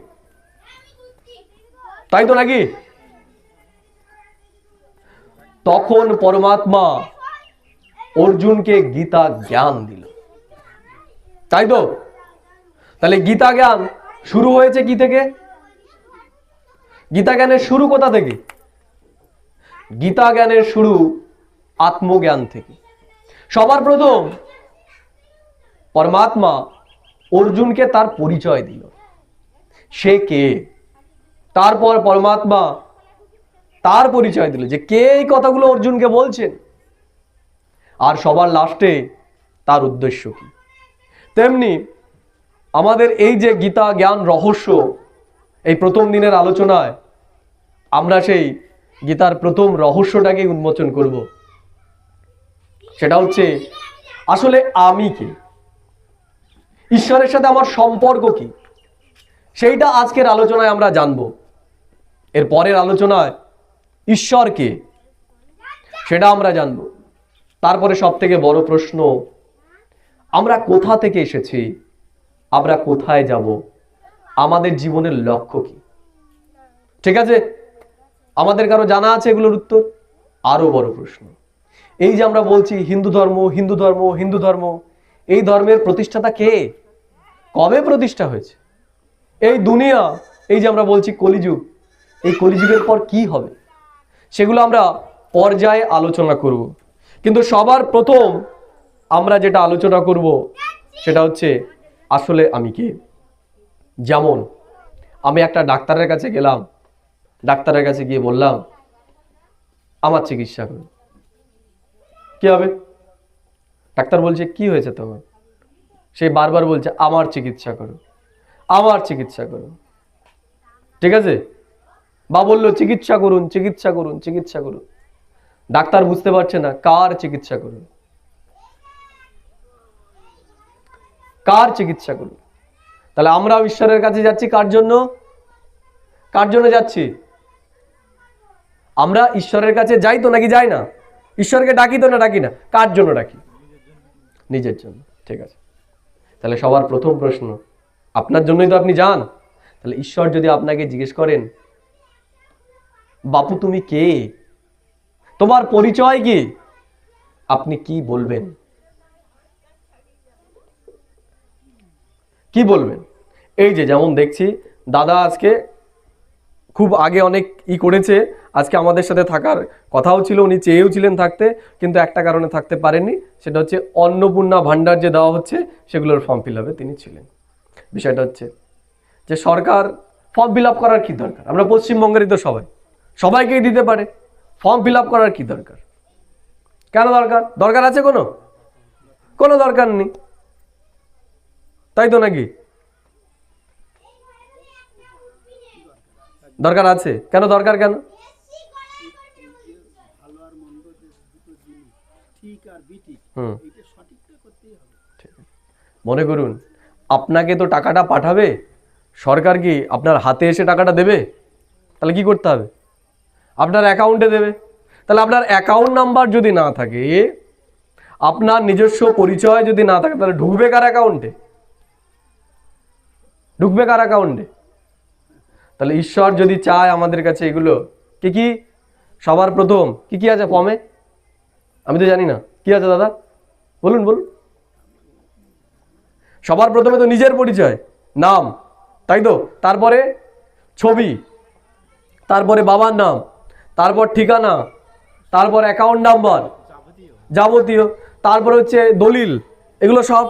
তাই তো নাকি? তখন পরমাত্মা অর্জুনকে গীতা জ্ঞান দিল, তাই তো? তাহলে গীতা জ্ঞান শুরু হয়েছে কি থেকে? গীতা জ্ঞানের শুরু কোথা থেকে? গীতা জ্ঞানের শুরু আত্মজ্ঞান থেকে। সবার প্রথম পরমাত্মা অর্জুনকে তার পরিচয় দিল, সে কে। তারপর পরমাত্মা তার পরিচয় দিল যে কে এই কথাগুলো অর্জুনকে বলছেন, আর সবার লাস্টে তার উদ্দেশ্য কি। তেমনি আমাদের এই যে গীতা জ্ঞান রহস্য, এই প্রথম দিনের আলোচনায় আমরা সেই গীতার প্রথম রহস্যটাকে উন্মোচন করব। সেটা হচ্ছে আসলে আমি কে, ঈশ্বরের সাথে আমার সম্পর্ক কি, সেইটা আজকের আলোচনায় আমরা জানব। এর পরের আলোচনায় ঈশ্বর কে সেটা আমরা জানব। তারপরে সব থেকে বড় প্রশ্ন, আমরা কোথা থেকে এসেছি, আমরা কোথায় যাব, আমাদের জীবনের লক্ষ্য কি। ঠিক আছে? আমাদের কারো জানা আছে এগুলোর উত্তর? আরো বড় প্রশ্ন, এই যে আমরা বলছি হিন্দু ধর্ম, হিন্দু ধর্ম, হিন্দু ধর্ম, এই ধর্মের প্রতিষ্ঠাতা কে, কবে প্রতিষ্ঠা হয়েছে? এই দুনিয়া, এই যে আমরা বলছি কলিযুগ, এই কলিযুগের পর কি হবে, সেগুলো আমরা পর্যায়ে আলোচনা করব। কিন্তু সবার প্রথম আমরা যেটা আলোচনা করব সেটা হচ্ছে আসলে আমি কে। যেমন আমি একটা ডাক্তারের কাছে গেলাম, ডাক্তারের কাছে গিয়ে বললাম আমার চিকিৎসা করুন, কি হবে? ডাক্তার বলছে কি হয়েছে তোমার? সে বারবার বলছে আমার চিকিৎসা করো, আমার চিকিৎসা করো। ঠিক আছে? বা বললো চিকিৎসা করুন, চিকিৎসা করুন, চিকিৎসা করুন। ডাক্তার বুঝতে পারছে না কার চিকিৎসা করুন, কার চিকিৎসা করুন। তাহলে আমরাও ঈশ্বরের কাছে যাচ্ছি কার জন্য? কার জন্য যাচ্ছি? আমরা ঈশ্বরের কাছে যাই তো নাকি যাই না? ঈশ্বরকে ডাকি তো না ডাকি না? কার জন্য ডাকি? নিজের জন্য। ঠিক আছে, তাহলে সবার প্রথম প্রশ্ন, আপনার জন্যই তো আপনি যান। তাহলে ঈশ্বর যদি আপনাকে জিজ্ঞেস করেন বাপু তুমি কে, তোমার পরিচয় কি, আপনি কি বলবেন? কি বলবেন? এই যে যেমন দেখছি দাদা আজকে খুব আগে অনেক করেছে, আজকে আমাদের সাথে থাকার কথাও ছিল, উনি চেয়েও ছিলেন থাকতে, কিন্তু একটা কারণে থাকতে পারেননি, সেটা হচ্ছে অন্নপূর্ণা ভান্ডার যে দেওয়া হচ্ছে সেগুলোর ফর্ম ফিল আপে তিনি ছিলেন। বিষয়টা হচ্ছে যে সরকার ফর্ম ফিল আপ করার কি দরকার? আমরা পশ্চিমবঙ্গেরই তো সবাইকেই দিতে পারে, ফর্ম ফিল আপ করার কি দরকার? কেন দরকার? দরকার আছে কোনো? কোনো দরকার নেই, তাই তো নাকি? দরকার আছে কেন? দরকার কেন? হুম, ঠিক আছে। মনে করুন আপনাকে তো টাকাটা পাঠাবে সরকার, কি আপনার হাতে এসে টাকাটা দেবে? তাহলে কি করতে হবে? আপনার অ্যাকাউন্টে দেবে। তাহলে আপনার অ্যাকাউন্ট নাম্বার যদি না থাকে, আপনার নিজস্ব পরিচয় যদি না থাকে, তাহলে ঢুকবে কার অ্যাকাউন্টে? ঢুকবে কার অ্যাকাউন্টে? তাহলে ঈশ্বর যদি চায় আমাদের কাছে এগুলো কি কি, সবার প্রথম কি কি আছে ফর্মে? আমি তো জানি না কি আছে, দাদা বলুন বলুন। সবার প্রথমে তো নিজের পরিচয়, নাম, তাই তো? তারপরে ছবি, তারপরে বাবার নাম, তারপর ঠিকানা, তারপর অ্যাকাউন্ট নাম্বার, যাবতীয়, তারপর হচ্ছে দলিল, এগুলো সব।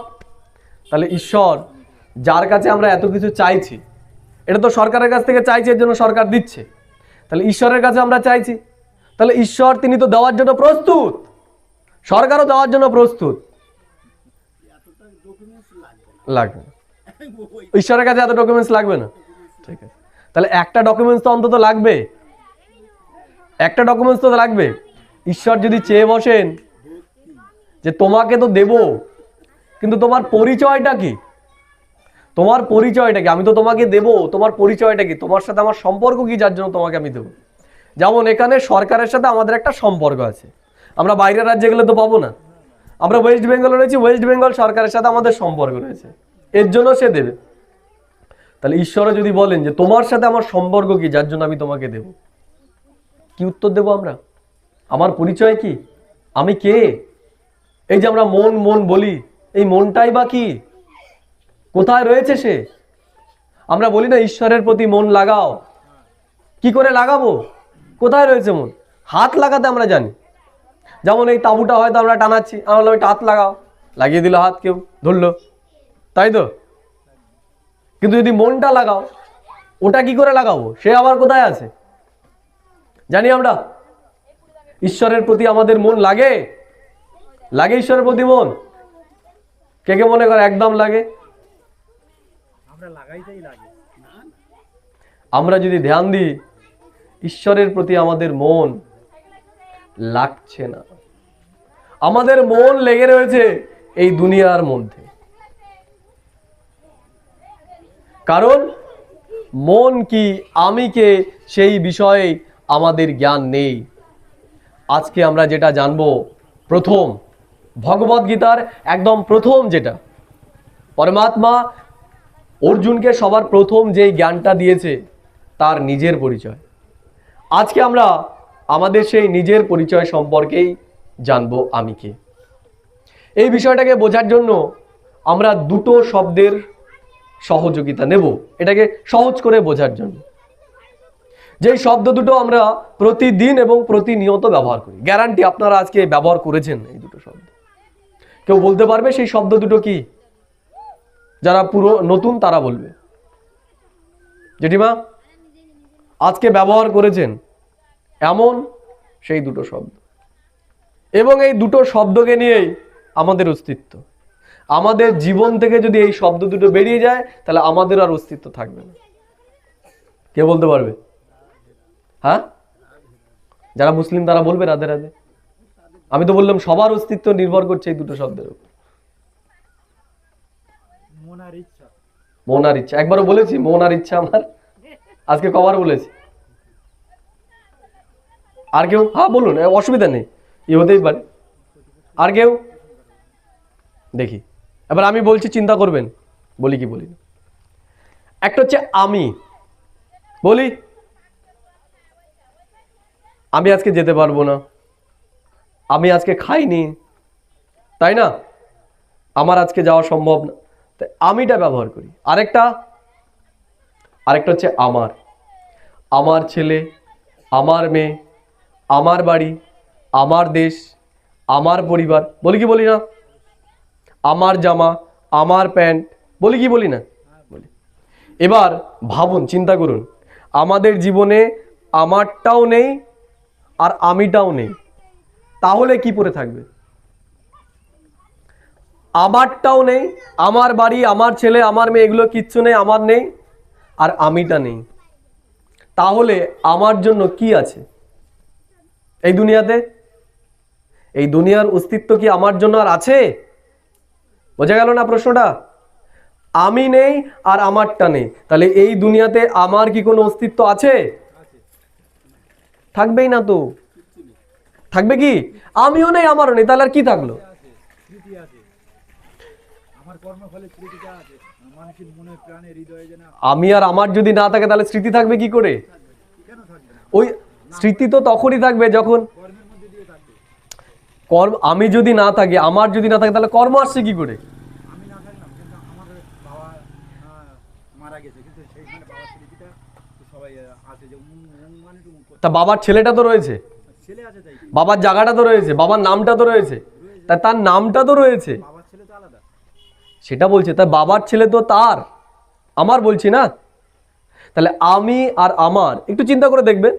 তাহলে ঈশ্বর যার কাছে আমরা এত কিছু চাইছি, এটা তো সরকারের কাছ থেকে চাইছি, এর জন্য সরকার দিচ্ছে। তাহলে ঈশ্বরের কাছে আমরা চাইছি, তাহলে ঈশ্বর তিনি তো দেওয়ার জন্য প্রস্তুত, সরকারও দেওয়ার জন্য প্রস্তুত। লাগবে না, ঈশ্বরের কাছে এত ডকুমেন্টস লাগবে না, ঠিক আছে। তাহলে একটা ডকুমেন্টস তো অন্তত লাগবে, একটা ডকুমেন্টস তো লাগবে। ঈশ্বর যদি চেয়ে বসেন যে তোমাকে তো দেব, কিন্তু তোমার পরিচয়টা কি? তোমার পরিচয়টা কি? আমি তো তোমাকে দেব, তোমার পরিচয়টা কি? তোমার সাথে আমার সম্পর্ক কি, যার জন্য তোমাকে আমি দেবো? যেমন এখানে সরকারের সাথে আমাদের একটা সম্পর্ক আছে, আমরা বাইরের রাজ্যে গেলে তো পাবো না। আমরা ওয়েস্ট বেঙ্গলে রয়েছি, ওয়েস্ট বেঙ্গল সরকারের সাথে আমাদের সম্পর্ক রয়েছে, এর জন্য সে দেবে। তাহলে ঈশ্বরও যদি বলেন যে তোমার সাথে আমার সম্পর্ক কি, যার জন্য আমি তোমাকে দেব, কি উত্তর দেব আমরা? আমার পরিচয় কি? আমি কে? এই যে আমরা মন মন বলি, এই মনটাই বা কি? কোথায় রয়েছে সে? আমরা বলি না ঈশ্বরের প্রতি মন লাগাও, কি করে লাগাবো? কোথায় রয়েছে মন? হাত লাগাতে আমরা জানি। যেমন এই তাঁবুটা হয়তো আমরা টানাচ্ছি, আমরা বললাম একটা হাত লাগাও, লাগিয়ে দিল হাত, কেউ ধরলো, তাই তো? কিন্তু যদি মনটা লাগাও, ওটা কি করে লাগাবো? সে আবার কোথায় আছে? জানি আমরা। ঈশ্বরের প্রতি আমাদের মন লাগে? লাগে ঈশ্বরের প্রতি মন? কে কে মনে করে একদম লাগে? আমরা যদি ধ্যান দিই, ঈশ্বরের প্রতি আমাদের মন লাগছে না, আমাদের মন লেগে রয়েছে এই দুনিয়ার মধ্যে। কারণ মন কি, আমি কে, সেই বিষয়ে আমাদের জ্ঞান নেই। আজকে আমরা যেটা জানবো, প্রথম ভগবদ গীতার একদম প্রথম যেটা, পরমাত্মা অর্জুনকে সবার প্রথম যে জ্ঞানটা দিয়েছে, তার নিজের পরিচয়। আজকে আমরা আমাদের সেই নিজের পরিচয় সম্পর্কেই জানবো, আমি কে। এই বিষয়টাকে বোঝার জন্য আমরা দুটো শব্দের সহযোগিতা নেব, এটাকে সহজ করে বোঝার জন্য। যেই শব্দ দুটো আমরা প্রতিদিন এবং প্রতিনিয়ত ব্যবহার করি, গ্যারান্টি আপনারা আজকে ব্যবহার করেছেন এই দুটো শব্দ। কেউ বলতে পারবে সেই শব্দ দুটো কি? যারা পুরো নতুন তারা বলবে। জেঠিমা, আজকে ব্যবহার করেছেন এমন সেই দুটো শব্দ, এবং এই দুটো শব্দকে নিয়েই আমাদের অস্তিত্ব। আমাদের জীবন থেকে যদি এই শব্দ দুটো বেরিয়ে যায়, তাহলে আমাদের আর অস্তিত্ব থাকবে না। কে বলতে পারবে? হ্যাঁ, যারা মুসলিম তারা বলবে রাধে রাধে। আমি তো বললাম সবার অস্তিত্ব নির্ভর করছে এই দুটো শব্দের উপর। মন আর ইচ্ছা, একবারও বলেছি মন আর ইচ্ছা আমার? আজকে কবার বলেছি? আর কেউ? হ্যাঁ বলুন, অসুবিধা নেই, এ হতেই পারে। আর কেউ? দেখি, এবার আমি বলছি, চিন্তা করবেন বলি কি বলি না। একটা হচ্ছে আমি বলি, আমি আজকে যেতে পারবো না, আমি আজকে খাইনি, তাই না? আমার আজকে যাওয়া সম্ভব না, তাই আমিটা ব্যবহার করি। আরেকটা হচ্ছে আমার, আমার ছেলে, আমার মেয়ে, আমার বাড়ি, আমার দেশ, আমার পরিবার, বলি কি বলি না? আমার জামা, আমার প্যান্ট, বলি কি বলি না? বলি। এবার ভাবুন, চিন্তা করুন, আমাদের জীবনে আমারটাও নেই আর আমিটাও নেই, তাহলে কি পড়ে থাকবে? আমারটাও নেই, আমার বাড়ি, আমার ছেলে, আমার মেয়ে, এগুলো কিচ্ছু নেই, আমার নেই, আর আমিটা নেই। তাহলে আমার জন্য কি আছে এই দুনিয়াতে? এই দুনিয়ার অস্তিত্ব কি আমার জন্য আর আছে? বোঝা গেল না প্রশ্নটা? আমি নেই আর আমারটা নেই, তাহলে এই দুনিয়াতে আমার কি কোনো অস্তিত্ব আছে? থাকবেই না তো। থাকবে কি? আমিও নেই, আমারও নেই, তাহলে আর কি থাকলো? স্মৃতি আছে, আমার কর্মফলে স্মৃতিটা আছে, মানুষের মনে প্রাণে হৃদয়ে যেন। আমি আর আমার যদি না থাকে তাহলে স্মৃতি থাকবে কি করে? কেন থাকবে না? ওই স্মৃতি তো তখনই থাকবে যখন কর্মের মধ্যে দিয়ে থাকবে। কর্ম। আমি যদি না থাকি, আমার যদি না থাকে, তাহলে কর্ম আসছে কি করে? আমি না থাকলাম, কিন্তু আমার বাবা মারা গেছে, কিন্তু সেইখানে বাবার স্মৃতিটা তো সবাই আছে, যে মানে তা বাবার ছেলেটা তো রয়েছে, ছেলে আছে, তাই কি? বাবার জায়গাটা তো রয়েছে, বাবার নামটা তো রয়েছে, তা তার নামটা তো রয়েছে, বাবার ছেলে তো আলাদা। সেটা বলছে। তা বাবার ছেলে তো তার, আমার বলছি না। তাহলে আমি আর আমার, একটু চিন্তা করে দেখবেন,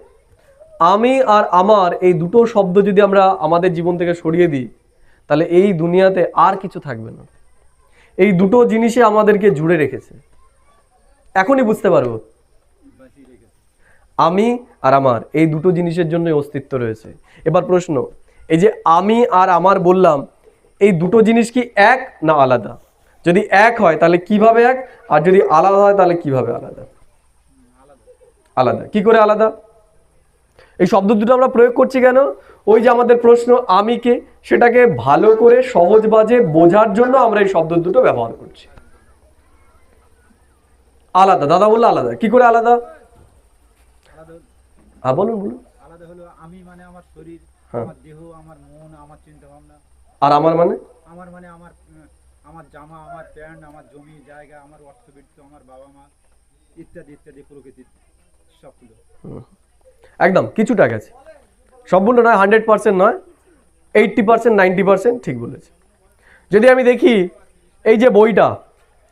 আমি আর আমার এই দুটো শব্দ যদি আমরা আমাদের জীবন থেকে সরিয়ে দিই, তাহলে এই দুনিয়াতে আর কিছু থাকবে না। এই দুটো জিনিসে আমাদেরকে জুড়ে রেখেছে, এখনই বুঝতে পারবো। বাঁচিয়ে রেখেছে। আমি আর আমার এই দুটো জিনিসের জন্য অস্তিত্ব রয়েছে। এবার প্রশ্ন, এই যে আমি আর আমার বললাম, এই দুটো জিনিস কি এক না আলাদা? যদি এক হয় তাহলে কিভাবে এক, আর যদি আলাদা হয় তাহলে কিভাবে আলাদা? আলাদা। কি করে আলাদা? এই শব্দ দুটো আমরা প্রয়োগ করছি কেন? ওই যে আমাদের প্রশ্ন আমি কে, সেটাকে ভালো করে সহজ বাজে বোঝার জন্য আমরা এই শব্দ দুটো ব্যবহার করছি। আলাদা, দাদা বললো আলাদা। কি করে আলাদা? আলাদা হ্যাঁ বলুন বলুন। আলাদা হলো আমি মানে আমার শরীর, হ্যাঁ। আমার দেহ, আমার মন, আমার চিন্তা ভাবনা। আর আমার মানে? আমার মানে আমার জামা, আমার প্যান্ট, আমার জমি জায়গা, আমার অর্থবৃত্ত, আমার বাবা মা, ইত্যাদি ইত্যাদি, প্রকৃতির সবগুলো। একদম কিছুটা গেছে, সম্পূর্ণ নয়, 100% নয়, 80% 90% ঠিক বলেছে। যদি আমি দেখি এই যে বইটা,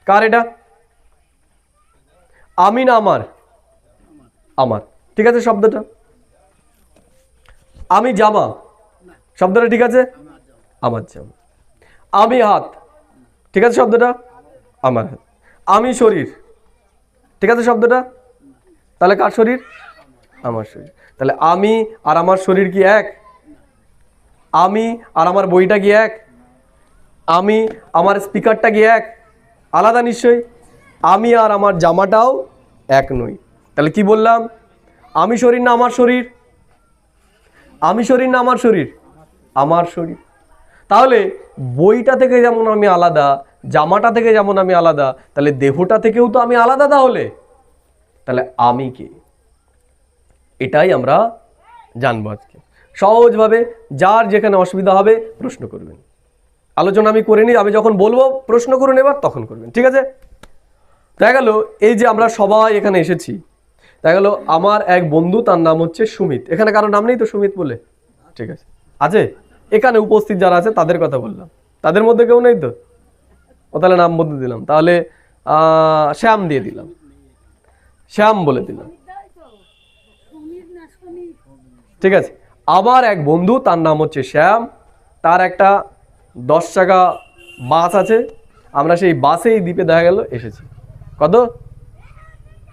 কার এটা? আমি না আমার? আমার। ঠিক আছে শব্দটা। আমি জামা, শব্দটা ঠিক আছে? আমার জামা। আমি হাত, ঠিক আছে শব্দটা? আমার হাত। আমি শরীর, ঠিক আছে শব্দটা? তাহলে কার শরীর? আমার শরীর। তাহলে আমি আর আমার শরীর কি এক? আমি আর আমার বইটা কি এক? আমি আমার স্পিকারটা কি এক? আলাদা নিশ্চয়ই। আমি আর আমার জামাটাও এক নই। তাহলে কি বললাম? আমি শরীর না আমার শরীর? আমি শরীর না আমার শরীর? আমার শরীর। তাহলে বইটা থেকে যেমন আমি আলাদা, জামাটা থেকে যেমন আমি আলাদা, তাহলে দেহটা থেকেও তো আমি আলাদা। তাহলে আমি কে? এটাই আমরা জানবো আজকে সহজভাবে। যার যেখানে অসুবিধা হবে প্রশ্ন করবেন, আলোচনা আমি করে নিই, আমি যখন বলবো প্রশ্ন করুন, এবার তখন করবেন, ঠিক আছে? দেখা গেল এই যে আমরা সবাই এখানে এসেছি, দেখা গেল আমার এক বন্ধু, তার নাম হচ্ছে সুমিত। এখানে কারো নাম নেই তো সুমিত বলে? ঠিক আছে, আছে। এখানে উপস্থিত যারা আছে তাদের কথা বললাম, তাদের মধ্যে কেউ নেই তো? ও তাহলে নাম বদলে দিলাম, তাহলে শ্যাম দিয়ে দিলাম, শ্যাম বলে দিলাম, ঠিক আছে? আবার এক বন্ধু, তার নাম হচ্ছে শ্যাম, তার একটা 10 চাকা বাস আছে, আমরা সেই বাসেই দ্বীপে দেখা গেল এসেছি। কত?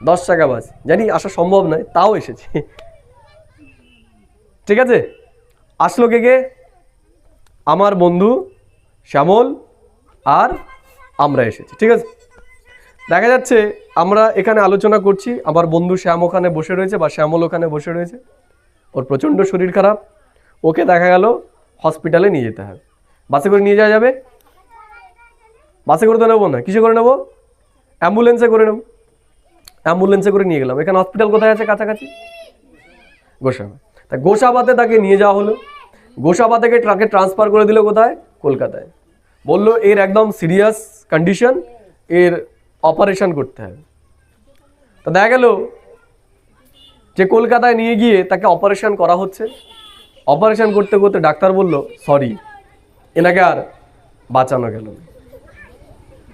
10 চাকা বাস। জানি আসা সম্ভব নয়, তাও এসেছি, ঠিক আছে? আসলো কে কে? আমার বন্ধু শ্যামল আর আমরা এসেছি, ঠিক আছে? দেখা যাচ্ছে আমরা এখানে আলোচনা করছি, আমার বন্ধু শ্যাম ওখানে বসে রয়েছে, বা শ্যামল ওখানে বসে রয়েছে, ওর প্রচণ্ড শরীর খারাপ, ওকে দেখা গেল হসপিটালে নিয়ে যেতে হবে। বাসে করে নিয়ে যাওয়া যাবে? বাসে করে তো নেবো না, কিসে করে নেবো? অ্যাম্বুলেন্সে করে নেবো। অ্যাম্বুলেন্সে করে নিয়ে গেলাম। এখানে হসপিটাল কোথায় আছে কাছাকাছি? গোসাবা। তা গোসাবাতে তাকে নিয়ে যাওয়া হলো, গোসাবা থেকে ট্রাকে ট্রান্সফার করে দিল কোথায়? কলকাতায়। বললো এর একদম সিরিয়াস কন্ডিশন, এর অপারেশন করতে হবে। তো দেখা গেল যে কলকাতায় নিয়ে গিয়ে তাকে অপারেশন করা হচ্ছে। অপারেশন করতে করতে ডাক্তার বলল সরি, এনাকে আর বাঁচানো গেল না।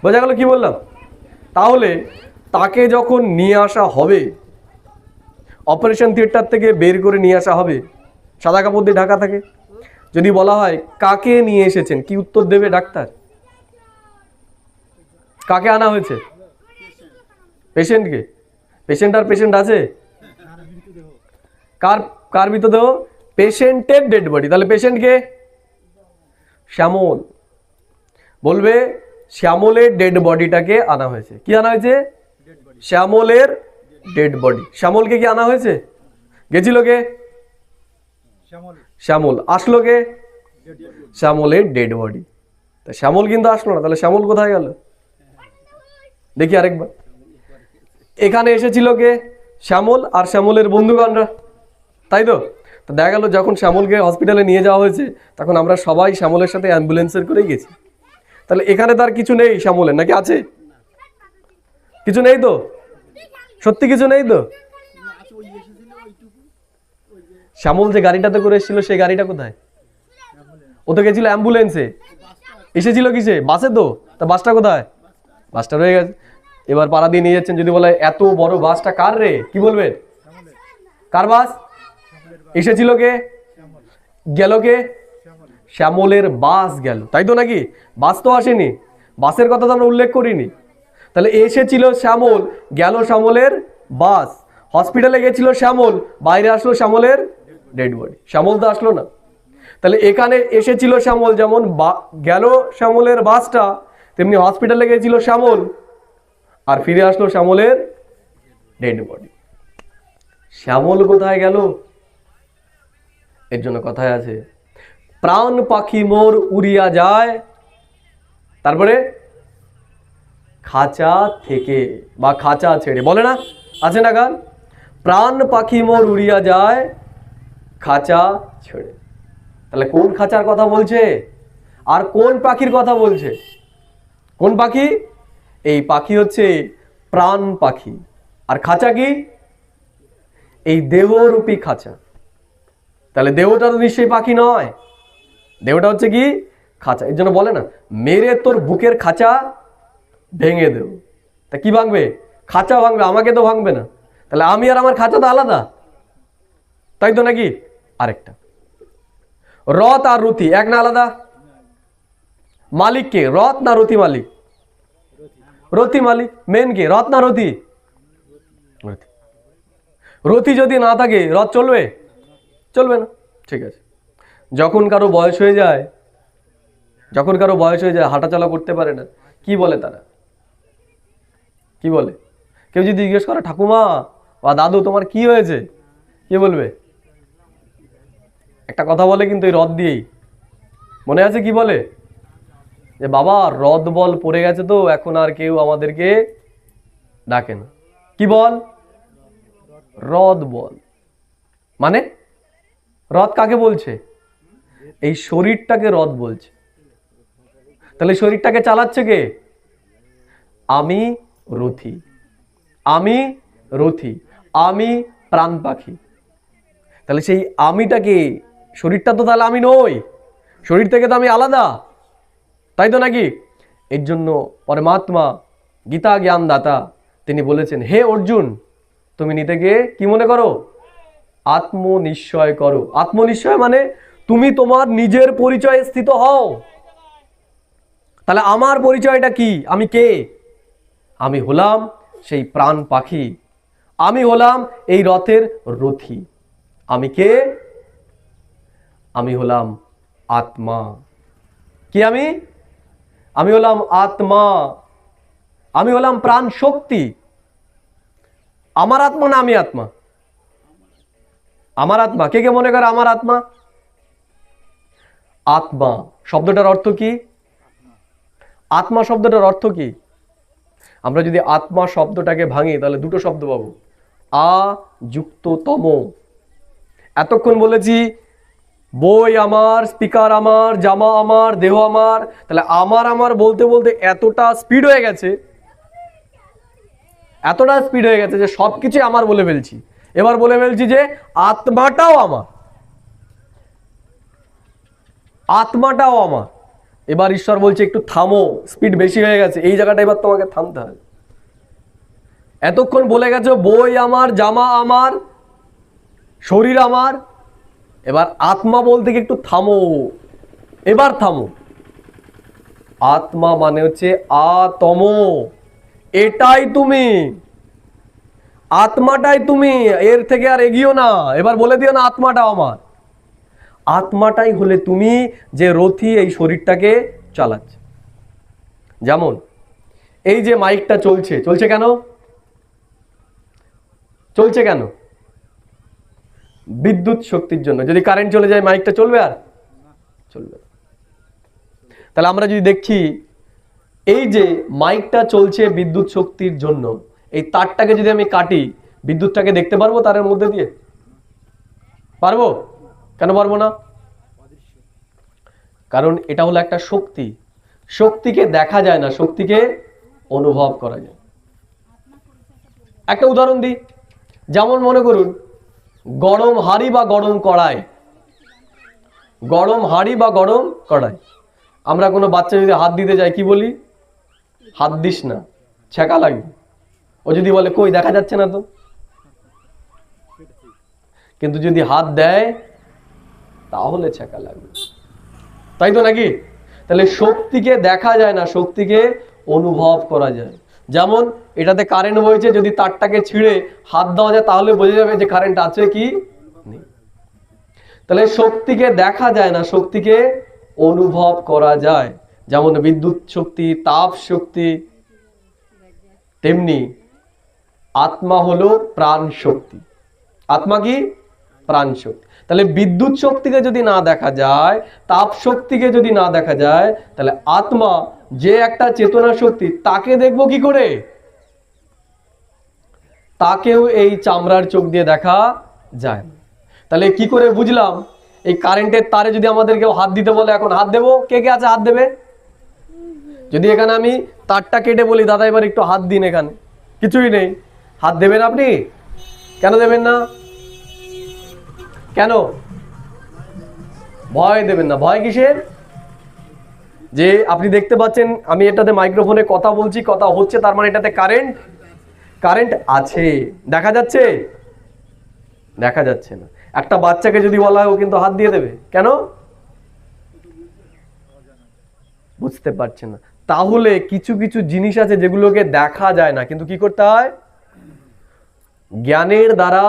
বোঝা গেল কি বললাম? তাহলে তাকে যখন নিয়ে আসা হবে, অপারেশন থিয়েটার থেকে বের করে নিয়ে আসা হবে, সাদা কাপড় দিয়ে ঢাকা থাকে, যদি বলা হয় কাকে নিয়ে এসেছেন, কি উত্তর দেবে ডাক্তার? কাকে আনা হয়েছে? পেশেন্টকে। পেশেন্ট আর পেশেন্ট আছে? কার কার মৃতদেহ? পেশেন্টের ডেড বডি। তাহলে পেশেন্টকে শ্যামল। বলবে শ্যামলের ডেড বডিটাকে আনা হয়েছে। কি আনা হয়েছে? শ্যামলের ডেড বডি। শ্যামলকে কি আনা হয়েছে? গেছিল কে? শ্যামল শ্যামল। আসলো কে? শ্যামলের ডেড বডি। তা শ্যামল কিন্তু আসলো না, তাহলে শ্যামল কোথায় গেল? দেখি আরেকবার। এখানে এসেছিল কে? শ্যামল আর শ্যামলের বন্ধুগণরা, তাই তো? তো দেখা গেল যখন শ্যামলকে হসপিটালে নিয়ে যাওয়া হয়েছে তখন আমরা সবাই শ্যামলের সাথে অ্যাম্বুলেন্সের করে গেছি। তাহলে এখানে তার কিছু নেই শ্যামলের, নাকি আছে? কিছু নেই তো? সত্যি কিছু নেই তো? শ্যামল যে গাড়িটাতে করে এসেছিল সেই গাড়িটা কোথায়? ও তো গেছিল অ্যাম্বুলেন্সে, এসেছিল কিসে? বাসে তো। তা বাসটা কোথায়? বাসটা রয়ে গেছে। এবার পাড়া দিয়ে নিয়ে যাচ্ছেন, যদি বলে এত বড় বাসটা কার রে, কি বলবেন? কার বাস? এসেছিল কে? গেল কে? শ্যামলের বাস গেল, তাই তো নাকি? বাস তো আসেনি, বাসের কথা তো আমরা উল্লেখ করিনি। তাহলে এসেছিল শ্যামল, গেল শ্যামলের বাস। হসপিটালে গেছিল শ্যামল, বাইরে আসলো শ্যামলের ডেড বডি। শ্যামল তো আসলো না। তাহলে এখানে এসেছিল শ্যামল, যেমন গেল শ্যামলের বাসটা, তেমনি হসপিটালে গেছিল শ্যামল আর ফিরে আসলো শ্যামলের ডেড বডি। শ্যামল কোথায় গেল? এর জন্য কথায় আছে, প্রাণ পাখি মোর উড়িয়া যায়, তারপরে খাঁচা থেকে বা খাঁচা ছেড়ে, বলে না? আছে না গান? প্রাণ পাখি মোর উড়িয়া যায় খাঁচা ছেড়ে। তাহলে কোন খাঁচার কথা বলছে আর কোন পাখির কথা বলছে? কোন পাখি? এই পাখি হচ্ছে প্রাণ পাখি। আর খাঁচা কি? এই দেহরূপী খাঁচা। তাহলে দেহটা তো নিশ্চয়ই পাখি নয়, দেহটা হচ্ছে কি? খাঁচা। এর জন্য বলে না, মেরে তোর বুকের খাঁচা ভেঙে দেব। তা কি ভাঙবে? খাঁচা ভাঙবে, আমাকে তো ভাঙবে না। তাহলে আমি আর আমার খাঁচা তো আলাদা, তাই তো নাকি? আরেকটা, রথ আর রথি এক না আলাদা? মালিক কে? রথ না রথি মালিক? রথি মালিক। মেন কে? রথ না রথি? রথি। রথি যদি না থাকে রথ চলবে? চলবে না। ঠিক আছে, যখন কারো বয়স হয়ে যায়, যখন কারো বয়স হয়ে যায়, হাঁটাচলা করতে পারে না, কি বলে তারা? কি বলে? কেউ যদি জিজ্ঞেস করে ঠাকুমা বা দাদু তোমার কি হয়েছে, কি বলবে? একটা কথা বলে কিন্তু এই রথ দিয়েই, মনে আছে কি বলে? যে বাবা রথ বল পড়ে গেছে তো এখন আর কেউ আমাদেরকে ডাকে না। কি বল? রথ বল। মানে রথ কাকে বলছে? এই শরীরটাকে রথ বলছে। তাহলে শরীরটাকে চালাচ্ছে কে? আমি রথি, আমি রথি, আমি প্রাণ পাখি। তাহলে সেই আমিটাকে, শরীরটা তো তাহলে আমি নই, শরীর থেকে তো আমি আলাদা, তাই তো নাকি? এর জন্য পরমাত্মা গীতা জ্ঞানদাতা তিনি বলেছেন, হে অর্জুন তুমি নিজেকে কি মনে করো? আত্মনিশ্চয় করো। আত্মনিশ্চয় মানে তুমি তোমার নিজের পরিচয়ে স্থিত হও। তাহলে আমার পরিচয়টা কি? আমি কে? আমি হলাম সেই প্রাণ পাখি, আমি হলাম এই রথের রথী। আমি কে? আমি হলাম আত্মা। কি আমি? আমি হলাম আত্মা, আমি হলাম প্রাণ শক্তি। আমার আত্মা না আমি আত্মা? আমার আত্মা। কে কে মনে করে আমার আত্মা? আত্মা শব্দটার অর্থ কি? আত্মা শব্দটার অর্থ কি? আমরা যদি আত্মা শব্দটাকে ভাঙি তাহলে দুটো শব্দ পাবো, আ যুক্ত তম। এতক্ষণ বলেছি বই আমার, স্পিকার আমার, জামা আমার, দেহ আমার। তাহলে আমার আমার বলতে বলতে এতটা স্পিড হয়ে গেছে, এতটা স্পিড হয়ে গেছে যে সবকিছু আমার বলে ফেলছি। এবার বলে ফেলছি যে আত্মাটাও আমার, আত্মাটাও আমার। এবার ঈশ্বর বলছে একটু থামো, স্পিড বেশি হয়ে গেছে, এই জায়গাটা এবার তোমাকে থামতে হবে। এতক্ষণ বলে গেছো বই আমার, জামা আমার, শরীর আমার, এবার আত্মা বলতে কি একটু থামো, এবার থামো। আত্মা মানে হচ্ছে আতম, এটাই তুমি, আত্মাটাই তুমি, এর থেকে আর এগিয়েও না। এবার বলে দিও না আত্মাটা আমার। আত্মাটাই হলে তুমি, যে রথী এই শরীরটাকে চালাচ্ছে। যেমন এই যে মাইকটা চলছে, চলছে কেন? চলছে কেন? বিদ্যুৎ শক্তির জন্য। যদি কারেন্ট চলে যায় মাইকটা চলবে? আর চলবে না। তাহলে আমরা যদি দেখি এই যে মাইকটা চলছে বিদ্যুৎ শক্তির জন্য, এই তারটাকে যদি আমি কাটি, বিদ্যুৎটাকে দেখতে পারবো তারের মধ্যে দিয়ে? পারবো? কেন পারবো না? কারণ এটা হলো একটা শক্তি। শক্তিকে দেখা যায় না, শক্তিকে অনুভব করা যায়। একটা উদাহরণ দিই। যেমন মনে করুন গরম হাঁড়ি বা গরম কড়াই, গরম হাঁড়ি বা গরম কড়াই। আমরা কোনো বাচ্চা যদি হাত দিতে যাই কি বলি? হাত দিস না, ছ্যাঁকা লাগবে। ও যদি বলে কই দেখা যাচ্ছে না তো, কিন্তু যদি হাত দেয় তাহলে ছ্যাঁকা লাগবে, তাই তো নাকি? তাহলে শক্তিকে দেখা যায় না, শক্তিকে অনুভব করা যায়। যেমন এটাতে কারেন্ট বইছে, যদি তারটাকে ছিঁড়ে হাত দেওয়া যায় তাহলে বোঝা যাবে যে কারেন্ট আছে কি নেই। তাহলে শক্তিকে দেখা যায় না, শক্তিকে অনুভব করা যায়। যেমন বিদ্যুৎ শক্তি, তাপ শক্তি, তেমনি আত্মা হলো প্রাণ শক্তি। আত্মা কি? প্রাণ শক্তি। তাহলে বিদ্যুৎ শক্তিকে যদি না দেখা যায়, তাপ শক্তিকে যদি না দেখা যায়, তাহলে আত্মা যে একটা চেতনা শক্তি, তাকে দেখবো কি করে? তাকেও এই চামড়ার চোখ দিয়ে দেখা যায় না। তাহলে কি করে বুঝলাম? এই কারেন্টের তারে যদি আমাদের কেউ হাত দিতে বলে, এখন হাত দেবো, কে কে আছে হাত দেবে? যদি এখানে আমি তারটা কেটে বলি দাদা এবার একটু হাত দিন, এখানে কিছুই নেই, হাত দেবেন আপনি? কেন দেবেন না? কেন ভয় দেবেন না? ভয় কিসের? যে আপনি দেখতে পাচ্ছেন আমি এটাতে মাইক্রোফোনে কথা বলছি, কথা হচ্ছে, তার মানে এটাতে কারেন্ট, কারেন্ট আছে। দেখা যাচ্ছে? দেখা যাচ্ছে না। একটা বাচ্চাকে যদি বলা হয় ও কিন্তু হাত দিয়ে দেবে, কেন? বুঝতে পারছে না। তাহলে কিছু কিছু জিনিস আছে যেগুলোকে দেখা যায় না, কিন্তু কি করতে হয়? জ্ঞানের দ্বারা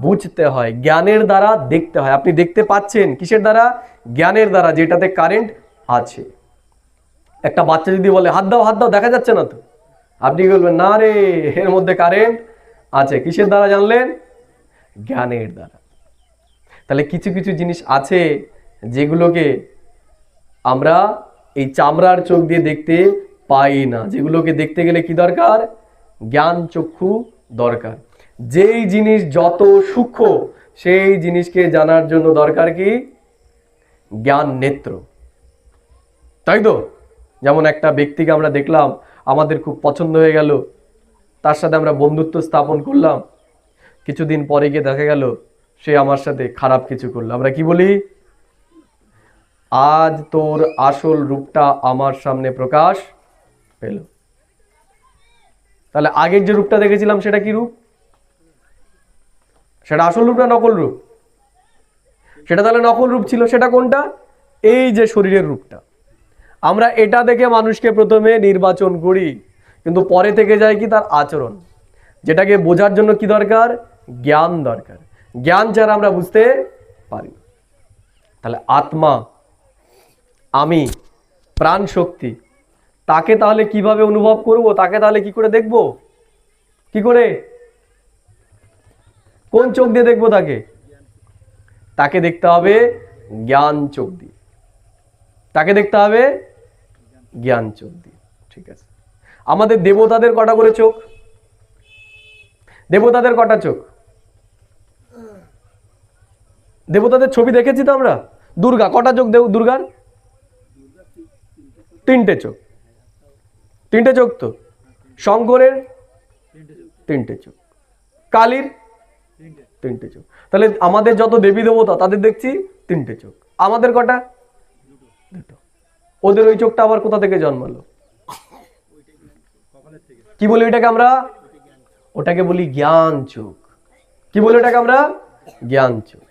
বুঝতে হয়, জ্ঞানের দ্বারা দেখতে হয়। আপনি দেখতে পাচ্ছেন কিসের দ্বারা? জ্ঞানের দ্বারা, যেটাতে কারেন্ট আছে। একটা বাচ্চা যদি বলে হাত দাও, হাত দাও, দেখা যাচ্ছে না তো, আপনি কি বলবেন? না রে, এর মধ্যে কারেন্ট আছে। কিসের দ্বারা জানলেন? জ্ঞানের দ্বারা। তাহলে কিছু কিছু জিনিস আছে যেগুলোকে আমরা এই চামড়ার চোখ দিয়ে দেখতে পাই না, যেগুলোকে দেখতে গেলে কি দরকার? জ্ঞান চক্ষু দরকার। যেই জিনিস যত সূক্ষ্ম, সেই জিনিসকে জানার জন্য দরকার কি? জ্ঞান নেত্র, তাই তো? যেমন একটা ব্যক্তিকে আমরা দেখলাম, আমাদের খুব পছন্দ হয়ে গেল, তার সাথে আমরা বন্ধুত্ব স্থাপন করলাম, কিছুদিন পরে গিয়ে দেখা গেল সে আমার সাথে খারাপ কিছু করলো। আমরা কি বলি? আজ তোর আসল রূপটা আমার সামনে প্রকাশ পেল। তাহলে আগের যে রূপটা দেখেছিলাম সেটা কি রূপ? সেটা আসল রূপ না নকল রূপ? সেটা তাহলে নকল রূপ ছিল। সেটা কোনটা? এই যে শরীরের রূপটা। আমরা এটা দেখে মানুষকে প্রথমে নির্বাচন করি, কিন্তু পরে থেকে যায় কি? তার আচরণ। যেটাকে বোঝার জন্য কি দরকার? জ্ঞান দরকার। জ্ঞান ছাড়া আমরা বুঝতে পারি না। তাহলে আত্মা, আমি, প্রাণ শক্তি, তাকে তাহলে কিভাবে অনুভব করব? তাকে তাহলে কি করে দেখব? কি করে? কোন চোখ দিয়ে দেখবো তাকে? তাকে দেখতে হবে জ্ঞান চোখ দিয়ে। তাকে দেখতে হবে জ্ঞান চোখ দিয়ে। ঠিক আছে। আমাদের দেবতাদের কটা করে চোখ? দেবতাদের কটা চোখ? দেবতাদের ছবি দেখেছি তো আমরা। দুর্গা কটা চোখ? দুর্গার তিনটে চোখ। তিনটে চোখ তো। শঙ্করের তিনটে চোখ। কালীর তিনটে চোখ। তাহলে আমাদের যত দেবী দেবতা তাদের দেখছি তিনটে চোখ। আমাদের কটা? দুটো। ওদের ওই চোখটা আবার কোথা থেকে জন্মালো? কি বলি ওইটাকে আমরা? ওটাকে বলি জ্ঞান চোখ। কি বলি ওটাকে আমরা? জ্ঞান চোখ।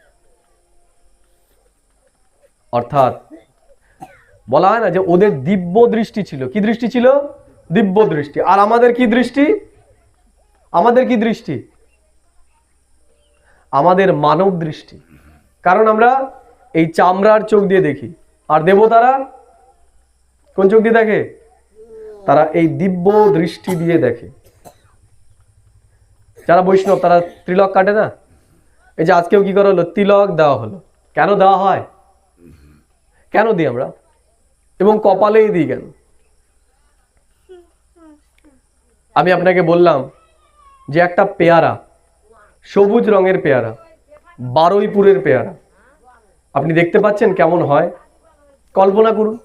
অর্থাৎ বলা হয় না যে ওদের দিব্য দৃষ্টি ছিল। কি দৃষ্টি ছিল? দিব্য দৃষ্টি। আর আমাদের কি দৃষ্টি? আমাদের কি দৃষ্টি? আমাদের মানব দৃষ্টি। কারণ আমরা এই চামড়ার চোখ দিয়ে দেখি, আর দেবতারা কোন চোখ দিয়ে দেখে? তারা এই দিব্য দৃষ্টি দিয়ে দেখে। যারা বৈষ্ণব তারা তিলক কাটে না? এই যে আজকেও কি করা হলো, তিলক দেওয়া হলো। কেন দেওয়া হয়? কেন দিই আমরা? এবং কপালেই দিই কেন? আমি আপনাকে বললাম যে একটা পেয়ারা, সবুজ রঙের পেয়ারা, বারুইপুরের পেয়ারা, আপনি দেখতে পাচ্ছেন কেমন হয়? কল্পনা করুন,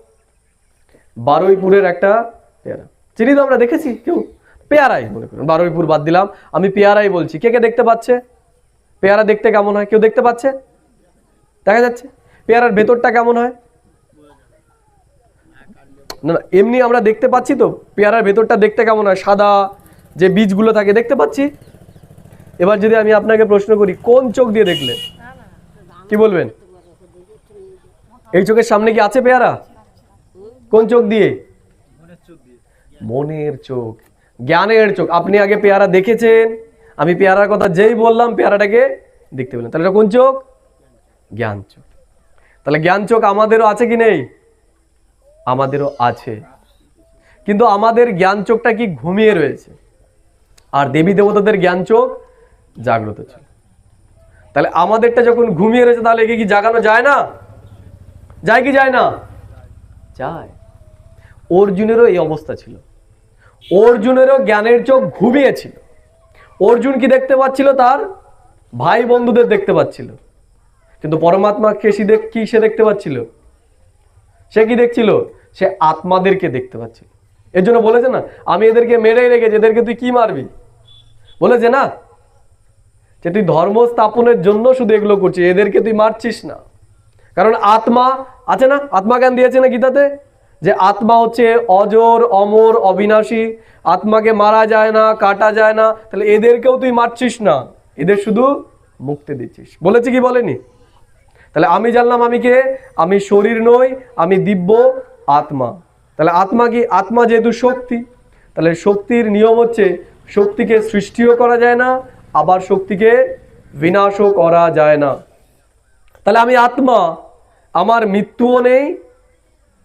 বারুইপুরের একটা পেয়ারা। চিনি তো আমরা, দেখেছি কেউ? পেয়ারাই মনে করুন, বারুইপুর বাদ দিলাম, আমি পেয়ারাই বলছি। কে কে দেখতে পাচ্ছে পেয়ারা দেখতে কেমন হয়? কেউ দেখতে পাচ্ছে? দেখা যাচ্ছে? পেয়ারার ভেতরটা কেমন হয়? না না, এমনি আমরা দেখতে পাচ্ছি তো পেয়ারার ভেতরটা দেখতে কেমন হয়? সাদা যে বীজগুলো থাকে দেখতে পাচ্ছি। এবার যদি আমি আপনাকে প্রশ্ন করি, কোন চোখ দিয়ে দেখলে কি বলবেন? এই চোখের সামনে কি আছে পেয়ারা? কোন চোখ দিয়ে? মনের চোখ দিয়ে। মনের চোখ, জ্ঞানের চোখ। আপনি আগে পেয়ারা দেখেছেন, আমি পেয়ারার কথা যেই বললাম পেয়ারাটাকে দেখতে পেলেন, তাহলে এটা কোন চোখ? জ্ঞান চোখ। তাহলে জ্ঞান চোখ আমাদেরও আছে কি নেই? আমাদেরও আছে। কিন্তু আমাদের জ্ঞান চোখটা কি ঘুমিয়ে রয়েছে, আর দেবী দেবতাদের জ্ঞান চোখ জাগ্রত ছিল। তাহলে আমাদেরটা যখন ঘুমিয়ে রয়েছে, তাহলে একে কি জাগানো যায় না? যায় কি যায় না? যায়। অর্জুনেরও এই অবস্থা ছিল। অর্জুনেরও জ্ঞানের চোখ ঘুমিয়েছিল। অর্জুন কি দেখতে পাচ্ছিল? তার ভাই বন্ধুদের দেখতে পাচ্ছিল। কিন্তু পরমাত্মাকে সে দেখতে পাচ্ছিল? সে কি দেখছিল? সে আত্মাদেরকে দেখতে পাচ্ছিল। এর জন্য বলেছে না, আমি এদেরকে মেরেই রেখেছি, এদেরকে তুই কি মারবি? বলেছে না যে তুই ধর্ম স্থাপনের জন্য শুধু এগুলো করছিস, এদেরকে তুই মারছিস না। কারণ আত্মা আছে না, আত্মা জ্ঞান দিয়েছে না গীতাতে, যে আত্মা হচ্ছে অজর, অমর, অবিনাশী, আত্মাকে মারা যায় না, কাটা যায় না। তাহলে এদেরকেও তুই মারছিস না, এদের শুধু মুক্তি দিচ্ছিস। বলেছে কি বলেনি? তাহলে আমি জানলাম আমি কে? আমি শরীর নই, আমি দিব্য আত্মা। তাহলে আত্মা কি? আত্মা যেহেতু শক্তি, তাহলে শক্তির নিয়ম হচ্ছে শক্তিকে সৃষ্টিও করা যায় না, আবার শক্তিকে বিনাশও করা যায় না। তাহলে আমি আত্মা, আমার মৃত্যুও নেই,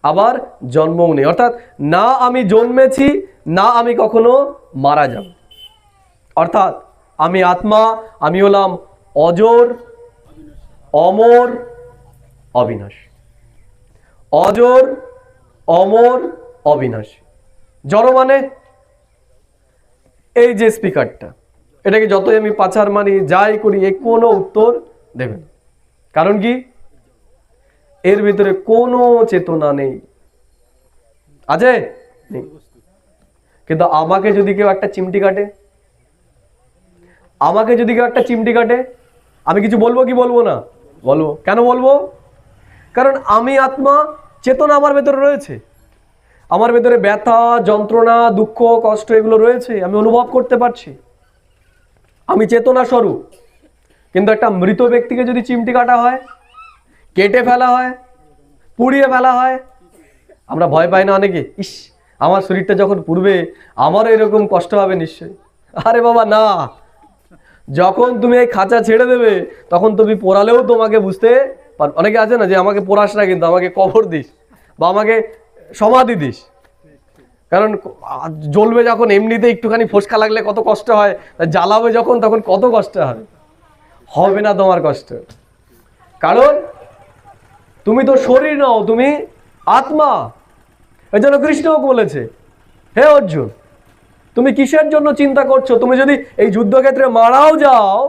আবার জন্মও নেই। অর্থাৎ না আমি জন্মেছি, না আমি কখনো মারা যাব। অর্থাৎ আমি আত্মা, আমি হলাম অজর, অমর, অবিনাশী। অজর, অমর, অবিনাশী। জড় মানে এই যে স্পিকারটা, এটাকে যতই আমি পাচার মারি, যাই করি, এ কোনো উত্তর দেবে না। কারণ কি? এর ভিতরে কোনো চেতনা নেই। আছে? নেই। কিন্তু আমাকে যদি কেউ একটা চিমটি কাটে, আমাকে যদি কেউ একটা চিমটি কাটে, আমি কিছু বলবো কি বলবো না? বলবো। কেন বলবো? কারণ আমি আত্মা, চেতনা আমার ভেতরে রয়েছে। আমার ভেতরে ব্যথা, যন্ত্রণা, দুঃখ, কষ্ট এগুলো রয়েছে, আমি অনুভব করতে পারছি। আমি চেতনা স্বরূপ। কিন্তু একটা মৃত ব্যক্তিকে যদি চিমটি কাটা হয়, কেটে ফেলা হয়, পুড়িয়ে ফেলা হয়, আমরা ভয় পাই না অনেকে? ইস, আমার শরীরটা যখন পুড়বে আমারও এরকম কষ্ট হবে নিশ্চয়ই। আরে বাবা না, যখন তুমি এই খাঁচা ছেড়ে দেবে তখন তুমি পোড়ালেও তোমাকে বুঝতে পারবে। অনেকে আছে না যে আমাকে পোড়াস না, কিন্তু আমাকে কবর দিস বা আমাকে সমাধি দিস। কারণ জ্বলবে যখন, এমনিতে একটুখানি ফোসকা লাগলে কত কষ্ট হয়, জ্বালাবে যখন তখন কত কষ্ট হবে। হবে না তোমার কষ্ট, কারণ তুমি তো শরীর নও, তুমি আত্মা। এই জন্য কৃষ্ণও বলেছে, হে অর্জুন, তুমি কিসের জন্য চিন্তা করছো? তুমি যদি এই যুদ্ধক্ষেত্রে মারাও যাও,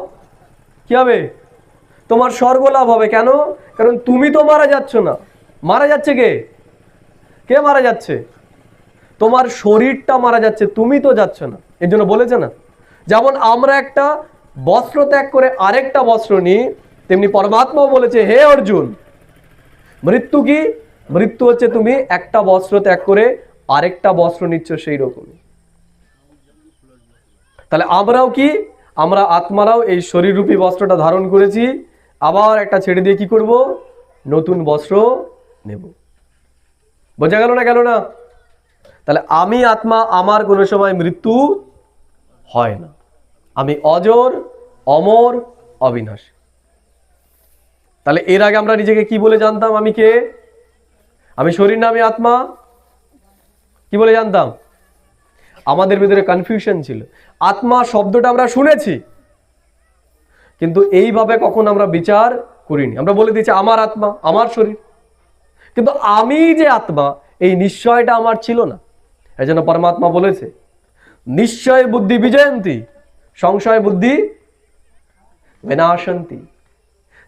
কি হবে? তোমার স্বর্গ লাভ হবে। কেন? কারণ তুমি তো মারা যাচ্ছ না। মারা যাচ্ছে কে? কে মারা যাচ্ছে? তোমার শরীরটা মারা যাচ্ছে, তুমি তো যাচ্ছ না। এর জন্য বলেছে না, যেমন আমরা একটা বস্ত্র ত্যাগ করে আরেকটা বস্ত্র নিই, তেমনি পরমাত্মাও বলেছে, হে অর্জুন, মৃত্যু কি? মৃত্যু হচ্ছে তুমি একটা বস্ত্র ত্যাগ করে আরেকটা বস্ত্র নিচ্ছ, সেই রকমই। তাহলে আমরাও কি? আমরা আত্মারাও এই শরীররূপী বস্ত্রটা ধারণ করেছি, আবার একটা ছেড়ে দিয়ে কি করব? নতুন বস্ত্র নেব। বোঝা গেল না? গেল না? তাহলে আমি আত্মা, আমার কোনো সময় মৃত্যু হয় না। আমি অজর, অমর, অবিনাশী। তাহলে এর আগে আমরা নিজেকে কি বলে জানতাম? আমি কে? আমি শরীর না আমি আত্মা? কি বলে জানতাম? আমাদের ভিতরে কনফিউশন ছিল। আত্মা শব্দটা আমরা শুনেছি, কিন্তু এইভাবে কখন আমরা বিচার করিনি। আমরা বলে দিয়েছি আমার আত্মা, আমার শরীর, কিন্তু আমি যে আত্মা এই নিশ্চয়টা আমার ছিল না। এই জন্য পরমাত্মা বলেছে নিশ্চয় বুদ্ধি বিজয়ন্তী, সংশয় বুদ্ধি বিনাশন্তি।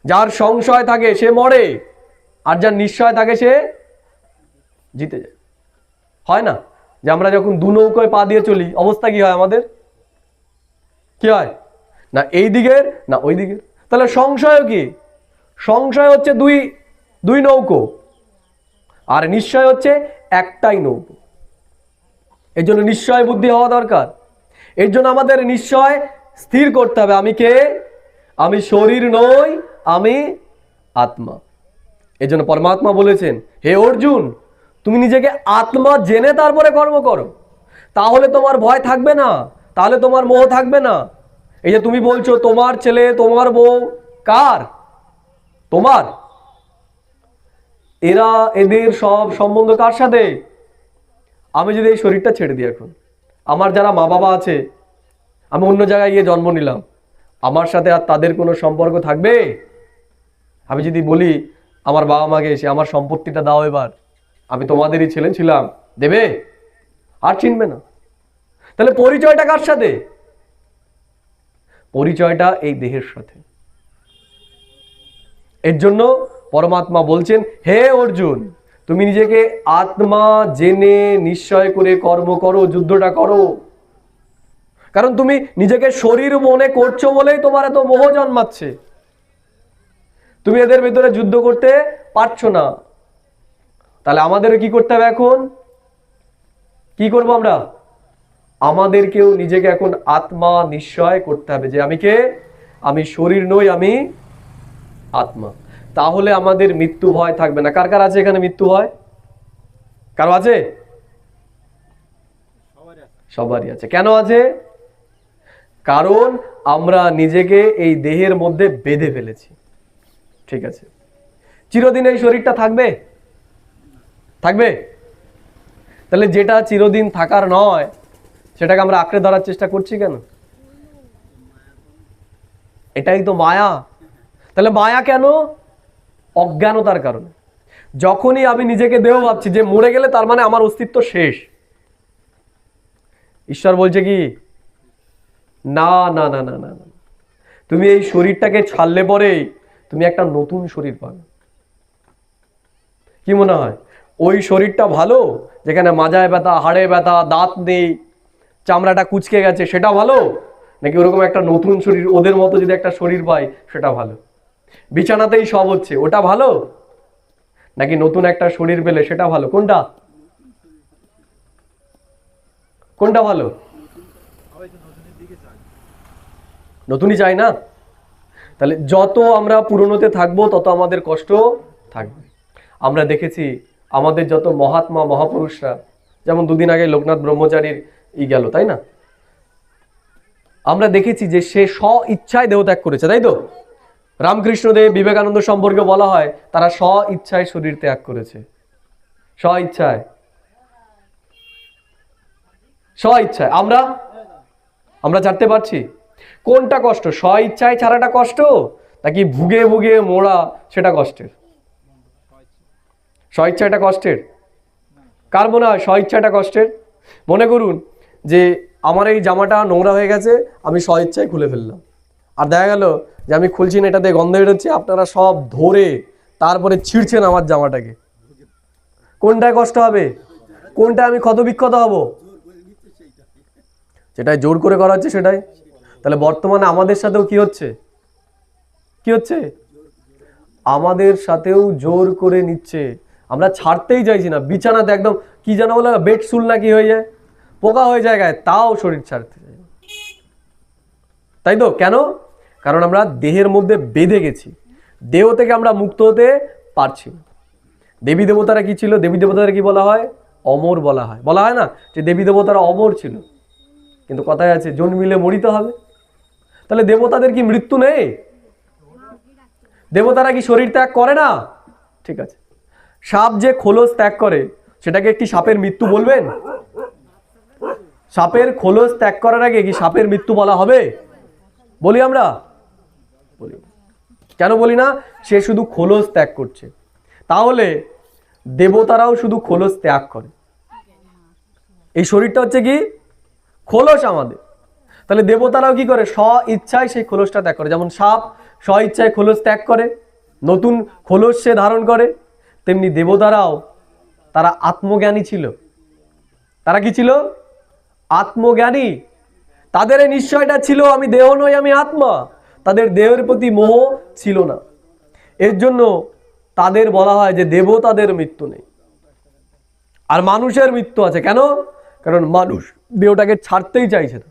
যার সংশয় থাকে সে মরে, আর যার নিশ্চয় থাকে সে জিতে যায়। হয় না যে আমরা যখন দু নৌকায় পা দিয়ে চলি, অবস্থা কি হয় আমাদের? কি হয়? না এই দিকের না ওই দিকের। তাহলে সংশয় কি? সংশয় হচ্ছে দুই দুই নৌকো, আর নিশ্চয় হচ্ছে একটাই নৌকো। এর জন্য নিশ্চয় বুদ্ধি হওয়া দরকার। এর জন্য আমাদের নিশ্চয় স্থির করতে হবে আমি কে? আমি শরীর নই, আমি আত্মা। এই জন্য পরমাত্মা বলেছেন, হে অর্জুন, তুমি নিজেকে আত্মা জেনে তারপরে কর্ম করো, তাহলে তোমার ভয় থাকবে না, তাহলে তোমার মোহ থাকবে না। এই যে তুমি বলছো তোমার ছেলে, তোমার বউ, কার? তোমার। এরা, এদের সব সম্বন্ধ কার সাথে? আমি যদি এই শরীরটা ছেড়ে দিই এখন, আমার যারা মা বাবা আছে, আমি অন্য জায়গায় গিয়ে জন্ম নিলাম, আমার সাথে আর তাদের কোনো সম্পর্ক থাকবে? আমি যদি বলি আমার বাবা মাকে এসে আমার সম্পত্তিটা দাও, এবার আমি তোমাদেরই ছেলে ছিলাম, দেবে? আর চিনবে না। তাহলে পরিচয়টা কার সাথে? পরিচয়টা এই দেহের সাথে। এর জন্য পরমাত্মা বলছেন, হে অর্জুন, তুমি নিজেকে আত্মা জেনে নিশ্চয় করে কর্ম করো, যুদ্ধটা করো। কারণ তুমি নিজেকে শরীর মনে করছো বলেই তোমার এত মোহ জন্মাচ্ছে। তুমি এদের ভিতরে যুদ্ধ করতে পারছো না। তাহলে আমাদের কি করতে হবে এখন? কি করব আমরা? আমাদেরকেও নিজেকে এখন আত্মা নিশ্চয় করতে হবে যে আমি কে? আমি শরীর নই, আমি আত্মা। তাহলে আমাদের মৃত্যু ভয় থাকবে না। কার কার আছে এখানে মৃত্যু ভয়? কারো আছে? সবারই আছে। কেন আছে? কারণ আমরা নিজেকে এই দেহের মধ্যে বেঁধে ফেলেছি। ঠিক আছে, চিরদিন এই শরীরটা থাকবে? থাকবে? তাহলে যেটা চিরদিন থাকার নয় সেটাকে আমরা আঁকড়ে ধরার চেষ্টা করছি কেন? এটাই তো মায়া। তাহলে মায়া কেন? অজ্ঞানতার কারণে। যখনই আমি নিজেকে দেহ ভাবছি যে মরে গেলে তার মানে আমার অস্তিত্ব শেষ, ঈশ্বর বলছে কি না না না না না না, তুমি এই শরীরটাকে ছাড়লে পরে তুমি একটা নতুন শরীর পাবে। কি মনে হয় ওই শরীরটা ভালো যেখানে মাজায় ব্যথা, হাড়ে ব্যথা, দাঁত নেই, চামড়াটা কুচকে গেছে, সেটা ভালো? নাকি ওরকম একটা নতুন শরীর ওদের মতো যদি একটা শরীর পাই সেটা ভালো? বিছানাতেই সব হচ্ছে, ওটা ভালো? নাকি নতুন একটা শরীর পেলে সেটা ভালো? কোনটা? কোনটা ভালো? নতুনই চাই না? তাহলে যত আমরা পুরনোতে থাকবো তত আমাদের কষ্ট থাকবে। আমরা দেখেছি আমাদের যত মহাত্মা মহাপুরুষরা, যেমন দুদিন আগে লোকনাথ ব্রহ্মচারীর গেল, তাই না? আমরা দেখেছি যে সে স্ব ইচ্ছায় দেহত্যাগ করেছে, তাই তো? রামকৃষ্ণদেব, বিবেকানন্দ সম্পর্কে বলা হয় তারা স্ব ইচ্ছায় শরীর ত্যাগ করেছে। স্ব ইচ্ছায়, স্ব ইচ্ছায়। আমরা ছাড়তে পারছি? কোনটা কষ্ট? স্ব ইচ্ছায় ছাড়াটা কষ্ট, নাকি ভুগে ভুগে মোড়া সেটা কষ্টের? স্ব ইচ্ছাটা কষ্টের। কার মনে হয় স্ব ইচ্ছাটা কষ্টের? মনে করুন যে আমার এই জামাটা নোংরা হয়ে গেছে, আমি স্ব ইচ্ছায় খুলে ফেললাম, আর দেখা গেল যে আমি খুলছি না, এটাতে গন্ধ বেরোচ্ছে, আপনারা সব ধরে তারপরে ছিঁড়ছেন আমার জামাটাকে। কোনটায় কষ্ট হবে? কোনটায় আমি ক্ষতবিক্ষত হব? যেটাই জোর করে করা হচ্ছে সেটাই। তাহলে বর্তমানে আমাদের সাথেও কি হচ্ছে? কি হচ্ছে? আমাদের সাথেও জোর করে নিচ্ছে। আমরা ছাড়তেই চাইছি না। বিছানাতে একদম কি জানা বলে বেড শুল না কি হয়ে যায়, পোকা হয়ে যায় গায়ে, তাও শরীর ছাড়তে চাই, তাই তো? কেন? কারণ আমরা দেহের মধ্যে বেঁধে গেছি। দেহ থেকে আমরা মুক্ত হতে পারছি না। দেবী দেবতারা কি ছিল? দেবী দেবতারা কি বলা হয়? অমর বলা হয়। বলা হয় না যে দেবী দেবতারা অমর ছিল, কিন্তু কথায় আছে জন্মিলে মরিতে হবে। তাহলে দেবতাদের কি মৃত্যু নেই? দেবতারা কি শরীর ত্যাগ করে না? ঠিক আছে, সাপ যে খোলস ত্যাগ করে সেটাকে একটি সাপের মৃত্যু বলবেন? সাপের খোলস ত্যাগ করার আগে কি সাপের মৃত্যু বলা হবে? বলি আমরা? বলি। কেন বলি না? সে শুধু খোলস ত্যাগ করছে। তাহলে দেবতারাও শুধু খোলস ত্যাগ করে। এই শরীরটা হচ্ছে কি খোলস আমাদের। তাহলে দেবতারাও কি করে? স্ব ইচ্ছায় সেই খোলসটা ত্যাগ করে। যেমন সাপ স্ব ইচ্ছায় খোলস ত্যাগ করে, নতুন খোলস সে ধারণ করে, তেমনি দেবতারাও তারা আত্মজ্ঞানী ছিল। তারা কি ছিল? আত্মজ্ঞানী। তাদের এই নিশ্চয়টা ছিল আমি দেহ নই, আমি আত্মা। তাদের দেহের প্রতি মোহ ছিল না। এর জন্য তাদের বলা হয় যে দেবতাদের মৃত্যু নেই, আর মানুষের মৃত্যু আছে। কেন? কারণ মানুষ দেহটাকে ছাড়তেই চাইছে না।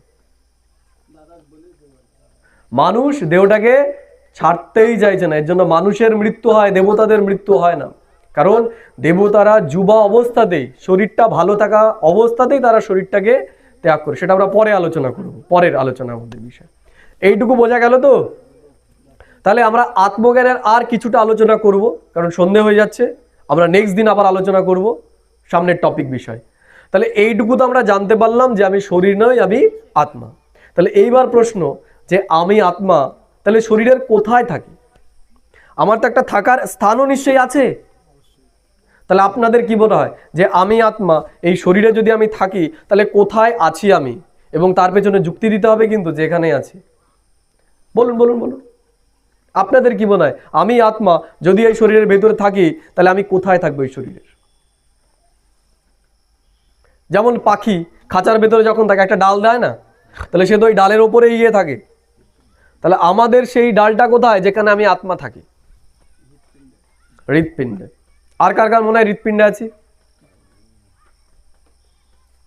মানুষ দেহটাকে ছাড়তেই চাইছে না, এর জন্য মানুষের মৃত্যু হয়, দেবতাদের মৃত্যু হয় না। কারণ দেবতারা যুবা অবস্থাতেই, শরীরটা ভালো থাকা অবস্থাতেই তারা শরীরটাকে ত্যাগ করে। সেটা আমরা পরে আলোচনা করব, পরের আলোচনার মধ্যে বিষয়। এইটুকু বোঝা গেল তো? তাহলে আমরা আত্মজ্ঞানের আর কিছুটা আলোচনা করব, কারণ সন্ধে হয়ে যাচ্ছে। আমরা নেক্সট দিন আবার আলোচনা করব সামনের টপিক বিষয়। তাহলে এইটুকু তো আমরা জানতে পারলাম যে আমি শরীর নই, আমি আত্মা। তাহলে এইবার প্রশ্ন যে আমি আত্মা, তাহলে শরীরের কোথায় থাকি? আমার তো একটা থাকার স্থানও নিশ্চয়ই আছে। তাহলে আপনাদের কি মনে হয় যে আমি আত্মা, এই শরীরে যদি আমি থাকি তাহলে কোথায় আছি আমি? এবং তার পেছনে যুক্তি দিতে হবে কিন্তু, যেখানে আছি। বলুন বলুন বলুন, আপনাদের কি মনে হয় আমি আত্মা যদি এই শরীরের ভেতরে থাকি তাহলে আমি কোথায় থাকবো এই শরীরের? যেমন পাখি খাঁচার ভেতরে যখন থাকে একটা ডাল দেয় না, তাহলে সে তো ওই ডালের ওপরে গিয়ে থাকে। তাহলে আমাদের সেই ডালটা কোথায় যেখানে আমি আত্মা থাকি? হৃৎপিণ্ডে। আর কার কার মনে হয় হৃৎপিণ্ডে আছি?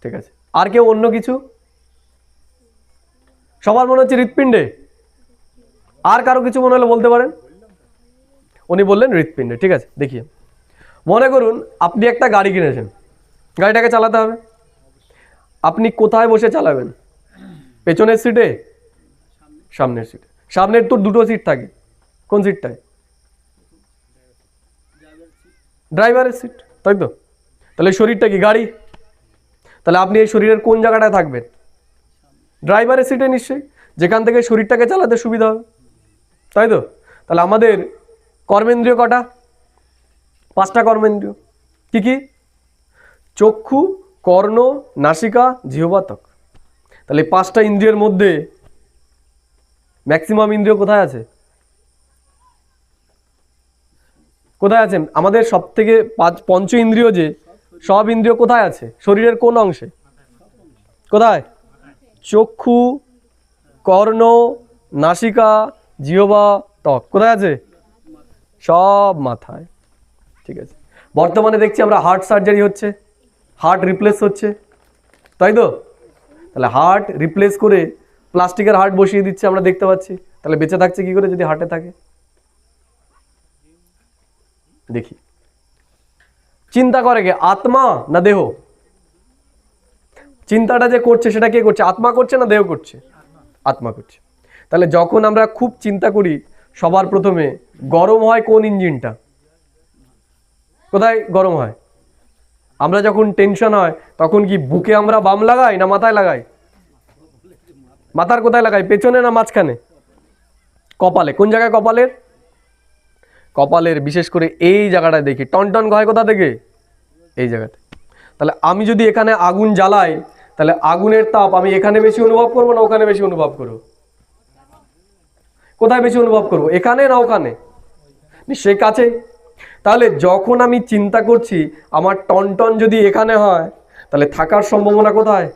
ঠিক আছে, আর কেউ অন্য কিছু? সবার মনে হচ্ছে হৃৎপিণ্ডে। আর কারো কিছু মনে হলে বলতে পারেন। উনি বললেন হৃৎপিণ্ডে। ঠিক আছে, দেখিয়ে মনে করুন আপনি একটা গাড়ি কিনেছেন, গাড়িটাকে চালাতে হবে। আপনি কোথায় বসে চালাবেন? পেছনের সিটে? সামনের সিটে? সামনের তো দুটো সিট থাকে, কোন সিটটায়? ড্রাইভারের সিট, তাই তো? তাহলে শরীরটা কি গাড়ি? তাহলে আপনি এই শরীরের কোন জায়গাটায় থাকবেন? ড্রাইভারের সিটে নিশ্চয়ই, যেখান থেকে শরীরটাকে চালাতে সুবিধা হবে, তাই তো? তাহলে আমাদের কর্মেন্দ্রিয় কটা? 5টা কর্মেন্দ্রিয়। কি কি? চক্ষু, কর্ণ, নাসিকা, জিহ্বা, ত্বক। তাহলে 5টা ইন্দ্রিয়ের মধ্যে ম্যাক্সিমাম ইন্দ্রিয় কোথায় আছে? কোথায় আছে? আমাদের সব থেকে পঞ্চ ইন্দ্রিয়, যে সব ইন্দ্রিয় কোথায় আছে? শরীরের কোন অংশে? কোথায়? চক্ষু, কর্ণ, নাসিকা, জিহ্বা, ত্বক। কোথায় আছে? সব মাথায়। ঠিক আছে, বর্তমানে দেখছি আমরা হার্ট সার্জারি হচ্ছে, হার্ট রিপ্লেস হচ্ছে, তাই তো? তাহলে হার্ট রিপ্লেস করে প্লাস্টিকের হার্ট বসিয়ে দিচ্ছে, আমরা দেখতে পাচ্ছি। তাহলে বেঁচে থাকছে কি করে যদি হার্টে থাকে? দেখি, চিন্তা করে কে? আত্মা না দেহ? চিন্তাটা যে করছে সেটা কে করছে? আত্মা করছে না দেহ করছে? আত্মা করছে। তাহলে যখন আমরা খুব চিন্তা করি সবার প্রথমে গরম হয় কোন ইঞ্জিনটা? কোথায় গরম হয়? আমরা যখন টেনশন হয় তখন কি বুকে আমরা বাম লাগাই না মাথায় লাগাই? মাথার কোথায় লাগাই? পেছনে না মাঝখানে? কপালে। কোন জায়গায় কপালের? কপালের বিশেষ করে এই জায়গাটায় দেখি টনটন হয় কোথা থেকে? এই জায়গাতে। তাহলে আমি যদি এখানে আগুন জ্বালাই তাহলে আগুনের তাপ আমি এখানে বেশি অনুভব করবো না ওখানে বেশি অনুভব করবো? কোথায় বেশি অনুভব করবো? এখানে না ওখানে? নিশ্চয়ই কাছে। তাহলে যখন আমি চিন্তা করছি আমার টনটন যদি এখানে হয় তাহলে থাকার সম্ভাবনা কোথায়?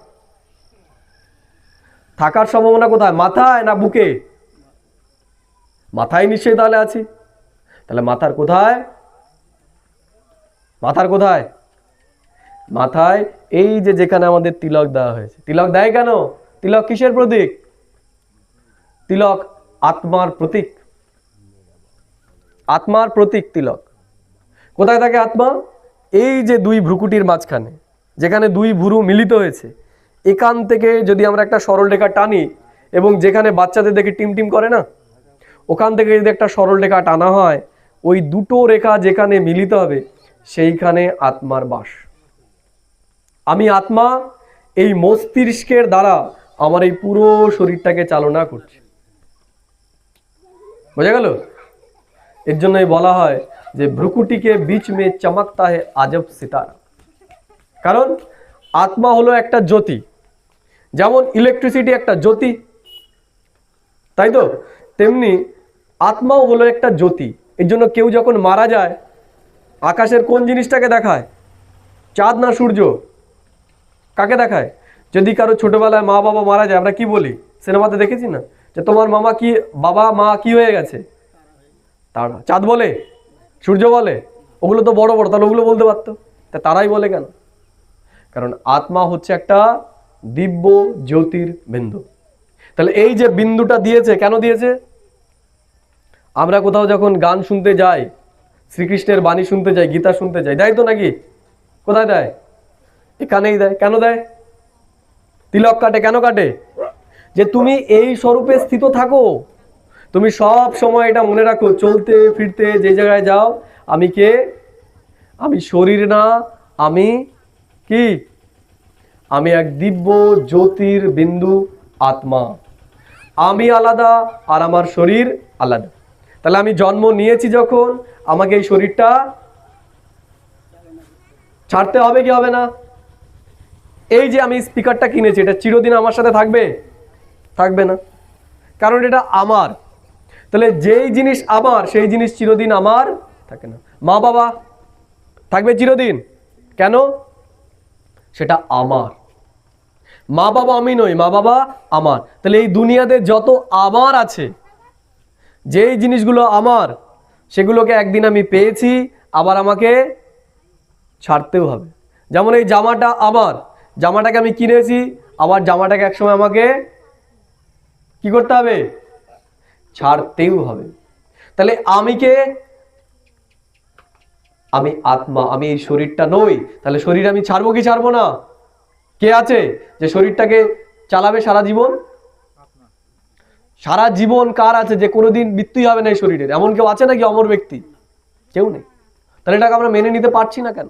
থাকার সম্ভাবনা কোথায়? মাথায় না বুকে? মাথায় নিশ্চয়ই তাহলে আছি। তাহলে মাথার কোথায়? মাথার কোথায়? মাথায় এই যে যেখানে আমাদের তিলক দেওয়া হয়েছে। তিলক দেয় কেন? তিলক কিসের প্রতীক? তিলক আত্মার প্রতীক। আত্মার প্রতীক তিলক। কোথায় থাকে আত্মা? এই যে দুই ভ্রুকুটির মাঝখানে, যেখানে দুই ভ্রু মিলিত হয়েছে, এখান থেকে যদি আমরা একটা সরল রেখা টানি, এবং যেখানে বাচ্চাদের দেখে টিম টিম করে না, ওখান থেকে যদি একটা সরল রেখা টানা হয়, ওই দুটো রেখা যেখানে মিলিত হবে সেইখানে আত্মার বাস। আমি আত্মা এই মস্তিষ্কের দ্বারা আমার এই পুরো শরীরটাকে চালনা করছি। বোঝা গেল? এর জন্যই বলা হয় যে ভ্রুকুটিকে বীচ মে চমকতা হে আজব সিতারা। কারণ আত্মা হলো একটা জ্যোতি, যেমন ইলেকট্রিসিটি একটা জ্যোতি, তাই তো তেমনি আত্মাও হলো একটা জ্যোতি। এর জন্য কেউ যখন মারা যায়, আকাশের কোন জিনিসটাকে দেখায়? চাঁদ না সূর্য? কাকে দেখায়? যদি কারো ছোটবেলায় মা বাবা মারা যায়, আমরা কি বলি? সিনেমাতে দেখেছি না যে তোমার মামা কি, বাবা মা কি হয়ে গেছে? তারা। চাঁদ বলে? সূর্য বলে? ওগুলো তো বড় বড়, তাহলে ওগুলো বলতে পারতো, তা তারাই বলে কেন? কারণ আত্মা হচ্ছে একটা দিব্য জ্যোতির বিন্দু। তাহলে এই যে বিন্দুটা দিয়েছে, কেন দিয়েছে? আমরা কোথাও যখন গান শুনতে যাই, শ্রীকৃষ্ণের বাণী শুনতে যাই, গীতা শুনতে যাই, দেয় তো নাকি? কোথায় দেয়? এখানেই দেয়। কেন দেয়? তিলক কাটে। কেন কাটে? যে তুমি এই স্বরূপে স্থিত থাকো, তুমি সব সময় এটা মনে রাখো, চলতে ফিরতে যে জায়গায় যাও, আমি কে? আমি শরীর না, আমি কি? আমি এক দিব্য জ্যোতির বিন্দু আত্মা। আমি আলাদা আর আমার শরীর আলাদা। তাহলে আমি জন্ম নিয়েছি যখন, আমাকে এই শরীরটা ছাড়তে হবে কি হবে না? এই যে আমি স্পিকারটা কিনেছি, এটা চিরদিন আমার সাথে থাকবে? থাকবে না, কারণ এটা আমার। তাহলে যেই জিনিস আমার, সেই জিনিস চিরদিন আমার থাকে না। মা বাবা থাকবে চিরদিন, কেন? সেটা আমার। মা বাবা আমি নই, মা বাবা আমার। তাহলে এই দুনিয়াতে যত আমার আছে, যেই জিনিসগুলো আমার, সেগুলোকে একদিন আমি পেয়েছি, আবার আমাকে ছাড়তেও হবে। যেমন এই জামাটা আমার, জামাটাকে আমি কিনেছি, আবার জামাটাকে একসময় আমাকে কি করতে হবে? ছাড়তেও হবে। তাহলে আমি কে? আমি আত্মা, আমি এই শরীরটা নই। তাহলে শরীর আমি ছাড়বো কি ছাড়বো না? কে আছে যে শরীরটাকে চালাবে সারা জীবন? সারা জীবন কার আছে যে কোনোদিন মৃত্যুই হবে না এই শরীরের? এমন কেউ আছে নাকি অমর ব্যক্তি? কেউ নেই। তাহলে এটাকে আমরা মেনে নিতে পারছি না কেন?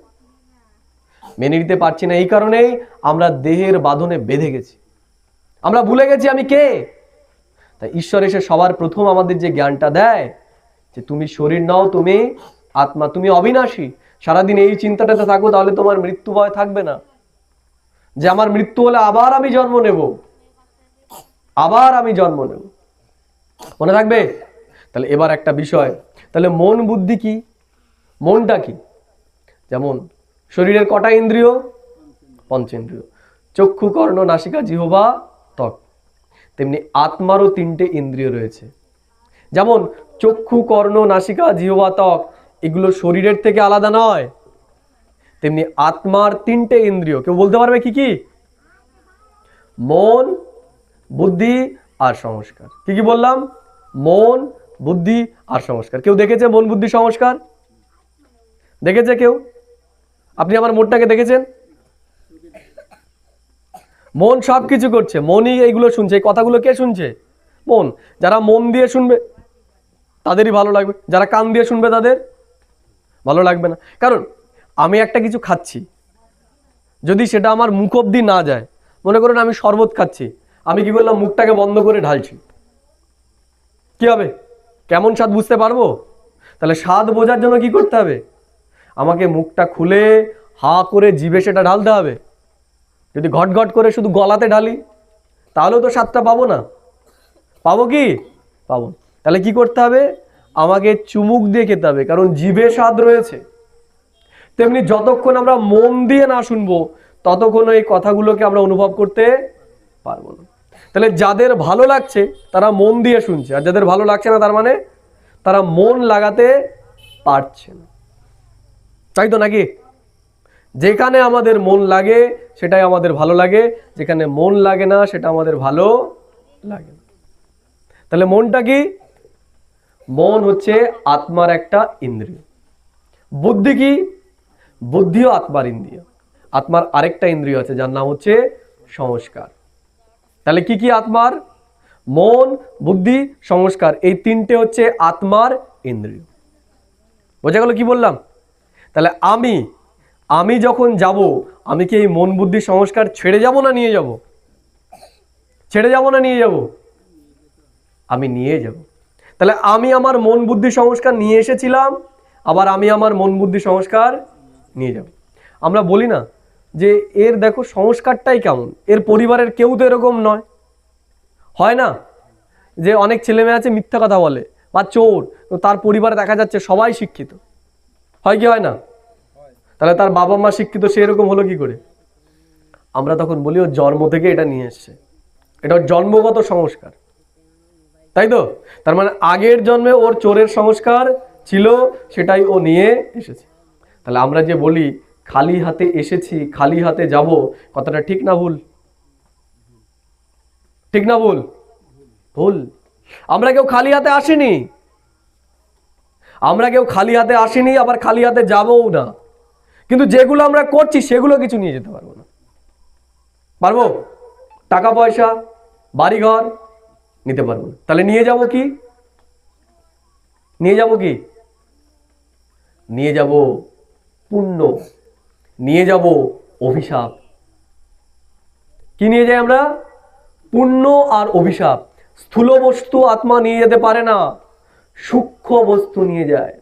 মেনে নিতে পারছি না এই কারণেই আমরা দেহের বাঁধনে বেঁধে গেছি, আমরা ভুলে গেছি আমি কে। তাই ঈশ্বর এসে সবার প্রথম আমাদের যে জ্ঞানটা দেয় যে তুমি শরীর নাও, তুমি আত্মা, তুমি অবিনাশী। সারাদিন এই চিন্তাটাতে থাকো, তাহলে তোমার মৃত্যু ভয় থাকবে না, যে আমার মৃত্যু হলে আবার আমি জন্ম নেব, আবার আমি জন্ম নেব। মনে থাকবে? তাহলে এবার একটা বিষয়, তাহলে মন বুদ্ধি কি? মনটা কি? যেমন শরীরের কটা ইন্দ্রিয়? পঞ্চেন্দ্রিয়, চক্ষু কর্ণ নাসিকা জিহ্বা ত্বক। তেমনি আত্মারও তিনটে ইন্দ্রিয় রয়েছে। যেমন চক্ষু কর্ণ নাসিকা জিহ্বা ত্বক, এগুলো শরীরের থেকে আলাদা নয়, তেমনি আত্মার তিনটে ইন্দ্রিয়। কেউ বলতে পারবে কি কি? মন, বুদ্ধি আর সংস্কার। কি কি বললাম? মন, বুদ্ধি আর সংস্কার। কেউ দেখেছে মন, বুদ্ধি, সংস্কার? দেখেছে কেউ? আপনি আমার মনটাকে দেখেছেন? মন সব কিছু করছে, মনই এইগুলো শুনছে। এই কথাগুলো কে শুনছে? মন। যারা মন দিয়ে শুনবে তাদেরই ভালো লাগবে, যারা কান দিয়ে শুনবে তাদের ভালো লাগবে না। কারণ আমি একটা কিছু খাচ্ছি, যদি সেটা আমার মুখ অব্দি না যায়, মনে করুন আমি শরবত খাচ্ছি, আমি কি করলাম? মুখটাকে বন্ধ করে ঢালছি, কি হবে? কেমন স্বাদ বুঝতে পারবো? তাহলে স্বাদ বোঝার জন্য কি করতে হবে? আমাকে মুখটা খুলে হা করে জিভে সেটা ঢালতে হবে। যদি ঘট ঘট করে শুধু গলাতে ঢালি, তাহলেও তো স্বাদটা পাবো না। পাবো কি? পাবো। তাহলে কি করতে হবে? আমাকে চুমুক দিয়ে খেতে হবে, কারণ জিভে স্বাদ রয়েছে। তেমনি যতক্ষণ আমরা মন দিয়ে না শুনবো, ততক্ষণ এই কথাগুলোকে আমরা অনুভব করতে পারবো না। তাহলে যাদের ভালো লাগছে তারা মন দিয়ে শুনছে, আর যাদের ভালো লাগছে না তার মানে তারা মন লাগাতে পারছে না। তাই তো নাকি? যেখানে আমাদের মন লাগে সেটাই আমাদের ভালো লাগে, যেখানে মন লাগে না সেটা আমাদের ভালো লাগে না। তাহলে মনটা কি? মন হচ্ছে আত্মার একটা ইন্দ্রিয়। বুদ্ধি কি? বুদ্ধিও আত্মার ইন্দ্রিয়। আত্মার আরেকটা ইন্দ্রিয় আছে যার নাম হচ্ছে সংস্কার। তাহলে কি কি আত্মার? মন, বুদ্ধি, সংস্কার, এই তিনটে হচ্ছে আত্মার ইন্দ্রিয়। বোঝা গেল কি বললাম? তাহলে আমি যখন যাব, আমি কি এই মন, বুদ্ধি, সংস্কার ছেড়ে যাব না নিয়ে যাব? ছেড়ে যাব না নিয়ে যাব? আমি নিয়ে যাব। তাহলে আমি আমার মন, বুদ্ধি, সংস্কার নিয়ে এসেছিলাম, আবার আমি আমার মন, বুদ্ধি, সংস্কার নিয়ে যাব। আমরা বলি না যে এর দেখো সংস্কারটাই কেমন, এর পরিবারের কেউ তো এরকম নয়। হয় না যে অনেক ছেলে মেয়ে আছে মিথ্যা কথা বলে বা চোর, তো তার পরিবারে দেখা যাচ্ছে সবাই শিক্ষিত, হয় কি হয় না? তাহলে তার বাবা মা শিক্ষিত, সে এরকম হলো কি করে? আমরা তখন বলি ও জন্ম থেকে এটা নিয়ে এসছে, এটা ওর জন্মগত সংস্কার, তাই তো? তার মানে আগের জন্মে ওর চোরের সংস্কার ছিল, সেটাই ও নিয়ে এসেছে। তাহলে আমরা যে বলি খালি হাতে এসেছি খালি হাতে যাব, কথাটা ঠিক না ভুল? ঠিক না ভুল? ভুল। আমরা কেউ খালি হাতে আসিনি, আমরা কেউ খালি হাতে আসিনি, আবার খালি হাতে যাবও না। কিন্তু যেগুলো আমরা করছি সেগুলো কিছু নিয়ে যেতে পারবো না। পারবো? টাকা পয়সা, বাড়িঘর নিতে পারবো না। তাহলে নিয়ে যাব কি? নিয়ে যাব কি? নিয়ে যাব পুণ্য, নিয়ে যাব অভিশাপ। কি নিয়ে যাই আমরা? পুণ্য আর অভিশাপ। স্থূল বস্তু আত্মা নিয়ে যেতে পারে না, সূক্ষ্ম বস্তু নিয়ে যায়।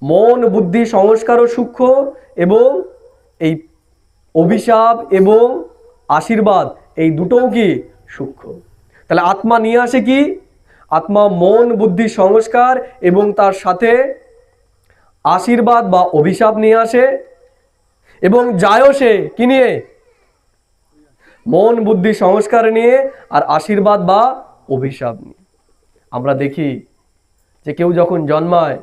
মন, বুদ্ধি, সংস্কারও সূক্ষ্ম, এবং এই অভিশাপ এবং আশীর্বাদ, এই দুটোও কি? সূক্ষ্ম। তাহলে আত্মা নিয়ে আসে কি? আত্মা মন, বুদ্ধি, সংস্কার এবং তার সাথে আশীর্বাদ বা অভিশাপ নিয়ে আসে, এবং যায়ও সে কি নিয়ে? মন, বুদ্ধি, সংস্কার নিয়ে, আর আশীর্বাদ বা অভিশাপ নিয়ে। আমরা দেখি যে কেউ যখন জন্মায়,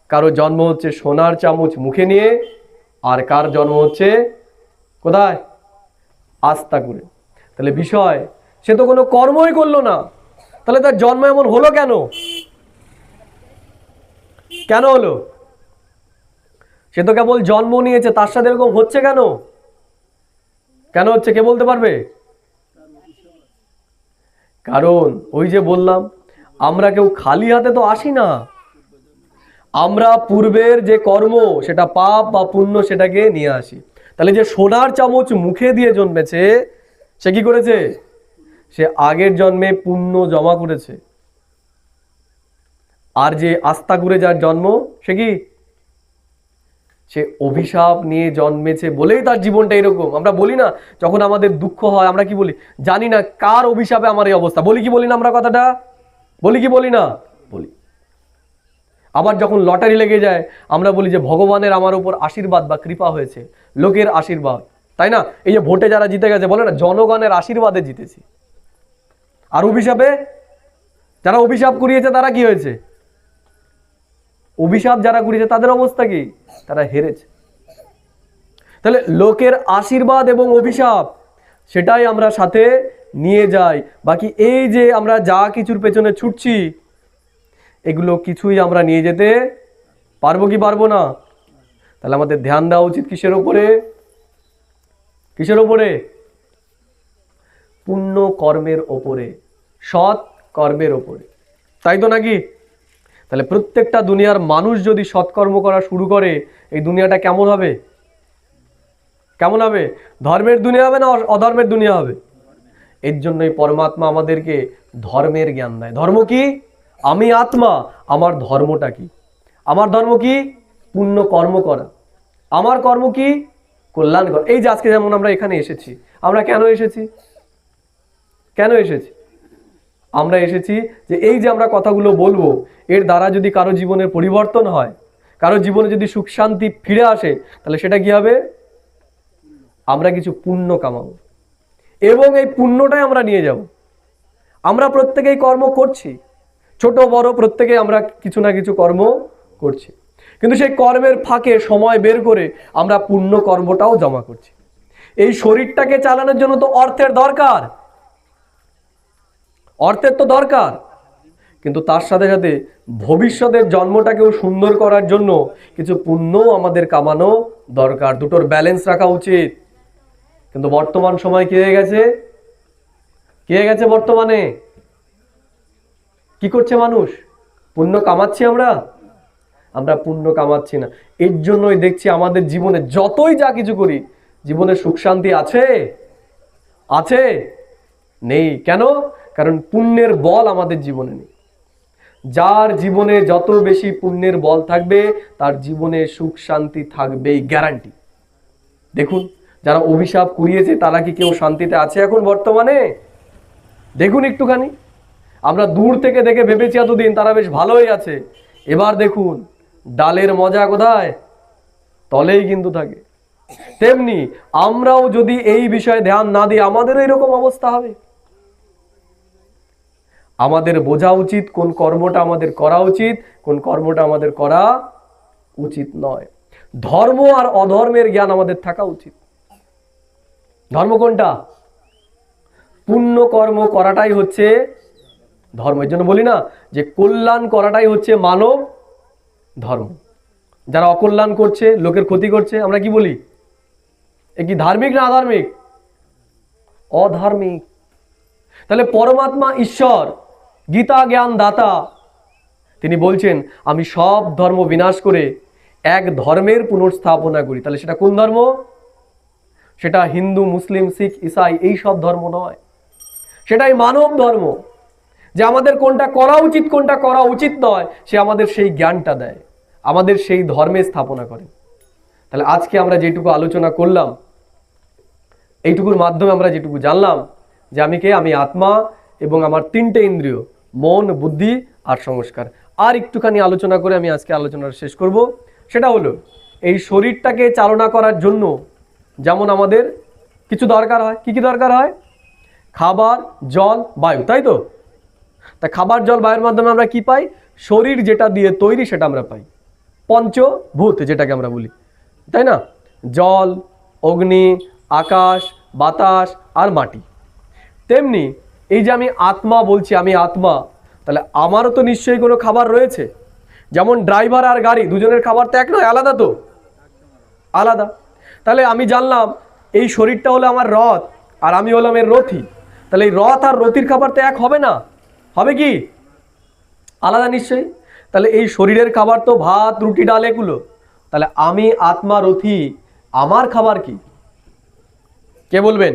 কারো জন্ম হচ্ছে সোনার চামচ মুখে নিয়ে, আর কার জন্ম হচ্ছে কোথায়? আস্থা করে। তাহলে বিষয়, সে তো কোনো কর্মই করলো না, তাহলে তার জন্ম এমন হলো কেন? কেন হলো? সে তো কেবল জন্ম নিয়েছে, তার সাথে এরকম হচ্ছে কেন? কেন হচ্ছে কে বলতে পারবে? কারণ ওই যে বললাম, আমরা কেউ খালি হাতে তো আসি না। আমরা পূর্বের যে কর্ম, সেটা পাপ বা পুণ্য, সেটাকে নিয়ে আসি। তাহলে যে সোনার চামচ মুখে দিয়ে জন্মেছে, সে কি করেছে? সে আগের জন্মে পুণ্য জমা করেছে। আর যে আস্থা করে যার জন্ম, সে কি? সে অভিশাপ নিয়ে জন্মেছে বলেই তার জীবনটা এরকম। আমরা বলি না, যখন আমাদের দুঃখ হয় আমরা কি বলি? জানি না কার অভিশাপে আমার এই অবস্থা। বলি কি বলি না আমরা কথাটা? বলি কি বলি না? বলি। আবার যখন লটারি লেগে যায়, আমরা বলি যে ভগবানের আমার উপর আশীর্বাদ বা কৃপা হয়েছে, লোকের আশীর্বাদ, তাই না? এই যে ভোটে যারা জিতে গেছে, বলে না জনগণের আশীর্বাদে জিতেছি। আর অভিশাপে, যারা অভিশাপ করিয়েছে তারা কি হয়েছে? অভিশাপ যারা করিয়েছে তাদের অবস্থা কি? তারা হেরেছে। তাহলে লোকের আশীর্বাদ এবং অভিশাপ, সেটাই আমরা সাথে নিয়ে যাই। বাকি এই যে আমরা যা কিছুর পেছনে ছুটছি, এগুলো কিছুই আমরা নিয়ে যেতে পারবো কি পারবো না? তাহলে আমাদের ধ্যান দেওয়া উচিত কিসের উপরে? কিসের উপরে? পুণ্য কর্মের ওপরে, সৎ কর্মের ওপরে, তাই তো নাকি? তাহলে প্রত্যেকটা দুনিয়ার মানুষ যদি সৎকর্ম করা শুরু করে, এই দুনিয়াটা কেমন হবে? কেমন হবে? ধর্মের দুনিয়া হবে না অধর্মের দুনিয়া হবে? এর জন্যই পরমাত্মা আমাদেরকে ধর্মের জ্ঞান দেয়। ধর্ম কি? আমি আত্মা, আমার ধর্মটা কি? আমার ধর্ম কি? পুণ্য কর্ম করা। আমার কর্ম কি? কল্যাণ করা। এই যে আজকে যেমন আমরা এখানে এসেছি, আমরা কেন এসেছি? কেন এসেছি? আমরা এসেছি যে এই যে আমরা কথাগুলো বলবো, এর দ্বারা যদি কারো জীবনের পরিবর্তন হয়, কারো জীবনে যদি সুখ শান্তি ফিরে আসে, তাহলে সেটা কি হবে? আমরা কিছু পুণ্য কামাবো, এবং এই পুণ্যটাই আমরা নিয়ে যাব। আমরা প্রত্যেকেই কর্ম করছি, ছোট বড় প্রত্যেকে আমরা কিছু না কিছু কর্ম করছি, কিন্তু সেই কর্মের ফাঁকে সময় বের করে আমরা পুণ্য কর্মটাও জমা করছি। এই শরীরটাকে চালানোর জন্য তো অর্থের দরকার, অর্থের তো দরকার। কিন্তু তার সাথে সাথে ভবিষ্যতের জন্মটাকেও সুন্দর করার জন্য কিছু পুণ্যও আমাদের কামানো দরকার, দুটোর ব্যালেন্স রাখা উচিত। কিন্তু বর্তমান সময় কি হয়ে গেছে, কি হয়ে গেছে বর্তমানে, কি করছে মানুষ, পুণ্য কামাচ্ছি আমরা পুণ্য কামাচ্ছি না। এর জন্যই দেখছি আমাদের জীবনে যতই যা কিছু করি, জীবনে সুখ শান্তি আছে আছে নেই। কেন? কারণ পুণ্যের বল আমাদের জীবনে নেই। যার জীবনে যত বেশি পুণ্যের বল থাকবে তার জীবনে সুখ শান্তি থাকবেই, গ্যারান্টি। দেখুন, যারা অভিশাপ কুড়িয়েছে তারা কি কেউ শান্তিতে আছে এখন বর্তমানে? দেখুন একটুখানি, আমরা দূর থেকে দেখে ভেবেছি এতদিন তারা বেশ ভালোই আছে, এবার দেখুন ডালের মজা কোথায়, তলেই কিন্তু থাকে। তেমনি আমরাও যদি এই বিষয়ে ধ্যান না দিই আমাদেরও এরকম অবস্থা হবে। আমাদের বোঝা উচিত কোন কর্মটা আমাদের করা উচিত, কোন কর্মটা আমাদের করা উচিত নয়। ধর্ম আর অধর্মের জ্ঞান আমাদের থাকা উচিত। ধর্ম কোনটা? পুণ্য কর্ম করাটাই হচ্ছে ধর্ম। এর জন্য বলি না যে কল্যাণ করাটাই হচ্ছে মানব ধর্ম। যারা অকল্যাণ করছে, লোকের ক্ষতি করছে, আমরা কি বলি? এ কি ধার্মিক না আধার্মিক? অধার্মিক। তাহলে পরমাত্মা ঈশ্বর, গীতা জ্ঞান দাতা, তিনি বলছেন আমি সব ধর্ম বিনাশ করে এক ধর্মের পুনর্স্থাপনা করি। তাহলে সেটা কোন ধর্ম? সেটা হিন্দু, মুসলিম, শিখ, ইসাই এই সব ধর্ম নয়, সেটাই মানব ধর্ম। যে আমাদের কোনটা করা উচিত কোনটা করা উচিত নয় সে আমাদের সেই জ্ঞানটা দেয়, আমাদের সেই ধর্মে স্থাপনা করে। তাহলে আজকে আমরা যেটুকু আলোচনা করলাম, এইটুকুর মাধ্যমে আমরা যেটুকু জানলাম যে আমি কে, আমি আত্মা এবং আমার তিনটে ইন্দ্রিয়, মন, বুদ্ধি আর সংস্কার। আর একটুখানি আলোচনা করে আমি আজকে আলোচনাটা শেষ করব। সেটা হলো এই শরীরটাকে চালনা করার জন্য যেমন আমাদের কিছু দরকার হয়। কি কি দরকার হয়? খাবার, জল, বায়ু, তাই তো? তা খাবার, জল, বায়ুর মাধ্যমে আমরা কি পাই? শরীর যেটা দিয়ে তৈরি সেটা আমরা পাই, পঞ্চভূত যেটাকে আমরা বলি, তাই না? জল, অগ্নি, আকাশ, বাতাস আর মাটি। তেমনি এই যে আমি আত্মা বলছি, আমি আত্মা, তাহলে আমারও তো নিশ্চয়ই কোনো খাবার রয়েছে। যেমন ড্রাইভার আর গাড়ি দুজনের খাবার তো এক নয়, আলাদা তো, আলাদা। তাহলে আমি জানলাম এই শরীরটা হলো আমার রথ আর আমি হলাম এর রথী। তাহলে এই রথ আর রথীর খাবার তো এক হবে না, হবে কি? আলাদা নিশ্চয়ই। তাহলে এই শরীরের খাবার তো ভাত, রুটি, ডাল এগুলো। তাহলে আমি আত্মা, রথী, আমার খাবার কি? কে বলবেন?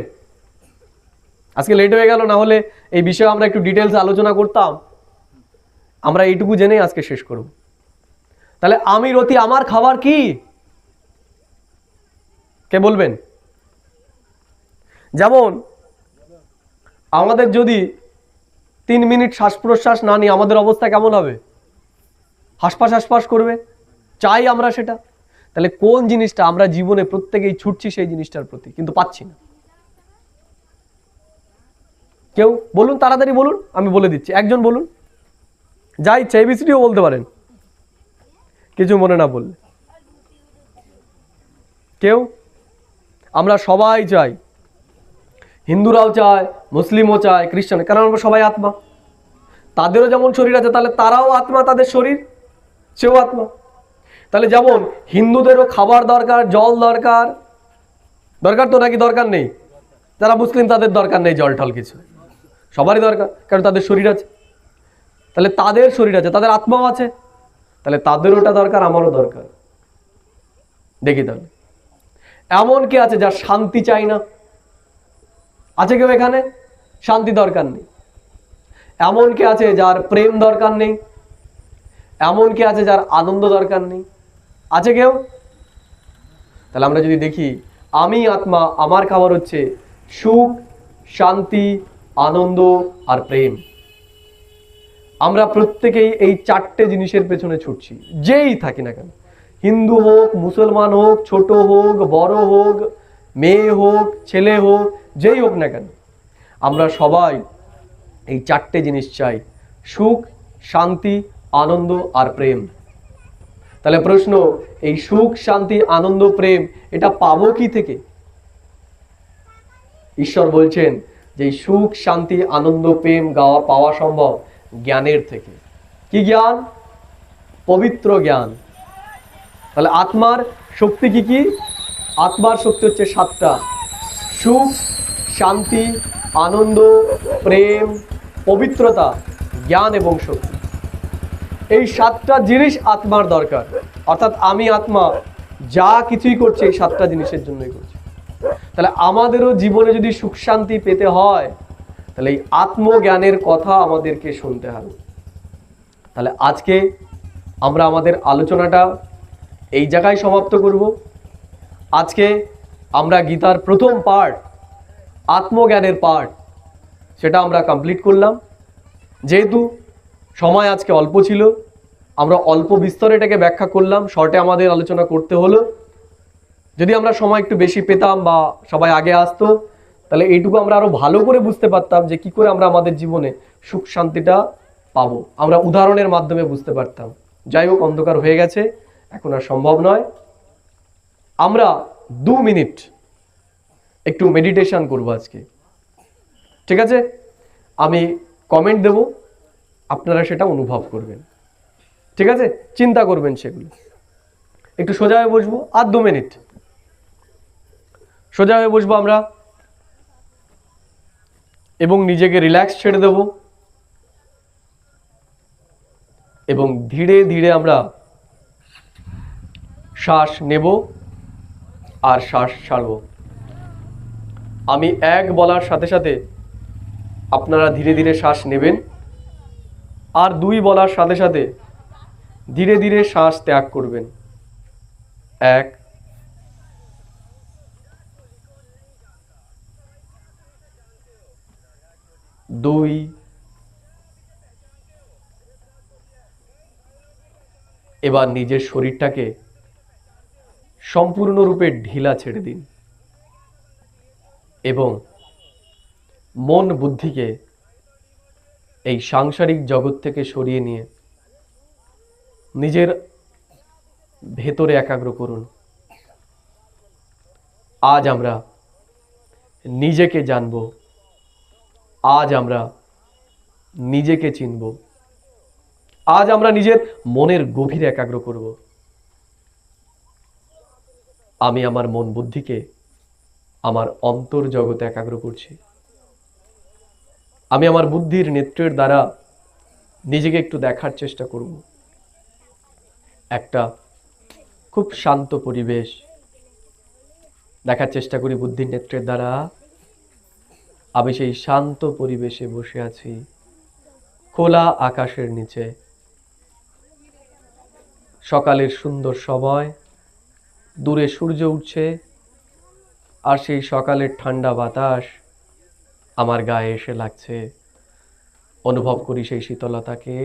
আজকে লেট হয়ে গেল, না হলে এই বিষয়ে আমরা একটু ডিটেলস আলোচনা করতাম। আমরা এইটুকু জেনেই আজকে শেষ করব। তাহলে আমি রথী, আমার খাবার কি? কে বলবেন? যেমন আমাদের যদি 3 মিনিট শ্বাস প্রশ্বাস না নিই আমাদের অবস্থা কেমন হবে? হাসপাস হাসপাস করবে, চাই আমরা সেটা। তাহলে কোন জিনিসটা আমরা জীবনে প্রত্যেকেই ছুটছি সেই জিনিসটার প্রতি, কিন্তু পাচ্ছি না। কেউ বলুন, তাড়াতাড়ি বলুন, আমি বলে দিচ্ছি। একজন বলুন, যা ইচ্ছা এবিসিডিও বলতে পারেন কিছু মনে না বললে। কেউ? আমরা সবাই চাই, হিন্দুরাও চায়, মুসলিমও চায়, খ্রিস্টান, কারণ আমরা সবাই আত্মা। তাদেরও যেমন শরীর আছে তাহলে তারাও আত্মা, তাদের শরীর সেও আত্মা। তাহলে যেমন হিন্দুদেরও খাবার দরকার, জল দরকার, দরকার তো নাকি দরকার নেই? যারা মুসলিম তাদের দরকার নেই জল টল কিছু, সবারই দরকার, কারণ তাদের শরীর আছে। তাহলে তাদের শরীর আছে, তাদের আত্মাও আছে, তাহলে তাদেরও ওটা দরকার, আমারও দরকার। দেখি তাহলে এমন কে আছে যার শান্তি চাই না? আছে কেউ এখানে? শান্তি দরকার নেই। এমন কে আছে যার প্রেম দরকার নেই? এমন কে আছে যার আনন্দ দরকার নেই? আছে কেউ? তাহলে আমরা যদি দেখি আমি আত্মা, আমার খাবার হচ্ছে সুখ, শান্তি, আনন্দ আর প্রেম। আমরা প্রত্যেকেই এই 4টে জিনিসের পেছনে ছুটছি, যেই থাকি না কেন, হিন্দু হোক, মুসলমান হোক, ছোট হোক, বড় হোক, মেয়ে হোক, ছেলে হোক, যেই হোক না কেন, আমরা সবাই এই 4টে জিনিস চাই, সুখ, শান্তি, আনন্দ আর প্রেম। তাহলে প্রশ্ন, এই সুখ, শান্তি, আনন্দ, প্রেম এটা পাবো কি থেকে? ঈশ্বর বলছেন যে সুখ, শান্তি, আনন্দ, প্রেম পাওয়া সম্ভব জ্ঞানের থেকে। কি জ্ঞান? পবিত্র জ্ঞান। তাহলে আত্মার শক্তি কি কি? আত্মার শক্তি হচ্ছে সাতটা: সুখ, শান্তি, আনন্দ, প্রেম, পবিত্রতা, জ্ঞান এবং শক্তি। এই সাতটা জিনিস আত্মার দরকার। অর্থাৎ আমি আত্মা যা কিছুই করছি এই সাতটা জিনিসের জন্যই করছি। তাহলে আমাদেরও জীবনে যদি সুখ শান্তি পেতে হয়, তাহলে এই আত্মজ্ঞানের কথা আমাদেরকে শুনতে হবে। তাহলে আজকে আমরা আমাদের আলোচনাটা এই জায়গায় সমাপ্ত করব। আজকে আমরা গীতার প্রথম পার্ট, আত্মজ্ঞানের পার্ট, সেটা আমরা কমপ্লিট করলাম। যেহেতু সময় আজকে অল্প ছিল, আমরা অল্প বিস্তরে এটাকে ব্যাখ্যা করলাম, শর্টে আমাদের আলোচনা করতে হলো। যদি আমরা সময় একটু বেশি পেতাম বা সবাই আগে আসতো, তাহলে এইটুকু আমরা আরো ভালো করে বুঝতে পারতাম যে কি করে আমরা আমাদের জীবনে সুখ শান্তিটা পাবো। আমরা উদাহরণের মাধ্যমে বুঝতে পারতাম। যাই হোক, অন্ধকার হয়ে গেছে, এখন আর সম্ভব নয়। আমরা 2 মিনিট একটু মেডিটেশন করব আজকে, ঠিক আছে? আমি কমেন্ট দেব, আপনারা সেটা অনুভব করবেন, ঠিক আছে? চিন্তা করবেন সেগুলো। একটু সোজা হয়ে বসবো, আর 2 মিনিট সোজা হয়ে বসবো আমরা, এবং নিজেকে রিল্যাক্স ছেড়ে দেব, এবং ধীরে ধীরে আমরা শ্বাস নেব আর শ্বাস ছাড়ব। আমি 1 বলার সাথে সাথে আপনারা ধীরে ধীরে শ্বাস নেবেন, আর 2 বলার সাথে সাথে ধীরে ধীরে শ্বাস ত্যাগ করবেন। 1, 2, এবার নিজের শরীরটাকে সম্পূর্ণরূপে ঢিলা ছেড়ে দিন এবং মন বুদ্ধিকে এই সাংসারিক জগৎ থেকে সরিয়ে নিয়ে নিজের ভেতরে একাগ্র করুন। আজ আমরা নিজেকে জানব, আজ আমরা নিজেকে চিনব, আজ আমরা নিজের মনের গভীরে একাগ্র করব। আমি আমার মন বুদ্ধিকে আমার অন্তর জগতে একাগ্র করছি। আমি আমার বুদ্ধির নেত্রের দ্বারা নিজেকে একটু দেখার চেষ্টা করব। একটা খুব শান্ত পরিবেশ দেখার চেষ্টা করি বুদ্ধির নেত্রের দ্বারা। আমি সেই শান্ত পরিবেশে বসে আছি, খোলা আকাশের নিচে। সকালের সুন্দর সময়, দূরে সূর্য উঠছে, আর সেই সকালের ঠান্ডা বাতাস আমার গায়ে এসে লাগছে। অনুভব করি সেই শীতলতাকে।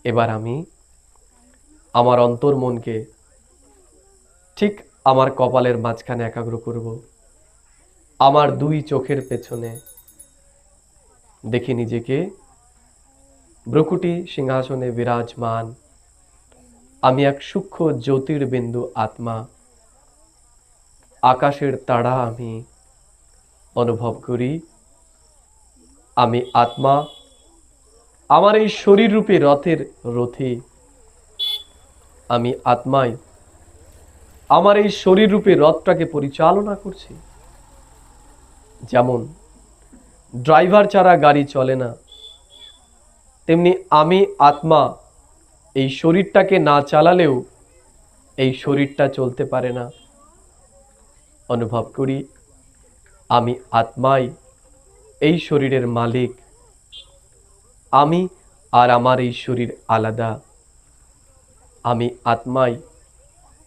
এবার আমি আমার অন্তর্মনকে ঠিক আমার কপালের মাঝখানে একাগ্র করব। আমার 2 চোখের পেছনে দেখি নিজেকে ভ্রকুটি সিংহাসনে বিরাজমান। আমি এক সূক্ষ্ম জ্যোতির্বিন্দু আত্মা, আকাশের তারা আমি অনুভব করি। আমি আত্মা, আমার এই শরীর রূপী রথের রথী। আমি আত্মাই আমার এই শরীর রূপী রথটাকে পরিচালনা করছি। যেমন ড্রাইভার ছাড়া গাড়ি চলে না, তেমনি আমি আত্মা এই শরীরটাকে না চালালেও এই শরীরটা চলতে পারে না। অনুভব করি আমি আত্মাই এই শরীরের মালিক। আমি আর আমার এই শরীর আলাদা। আমি আত্মাই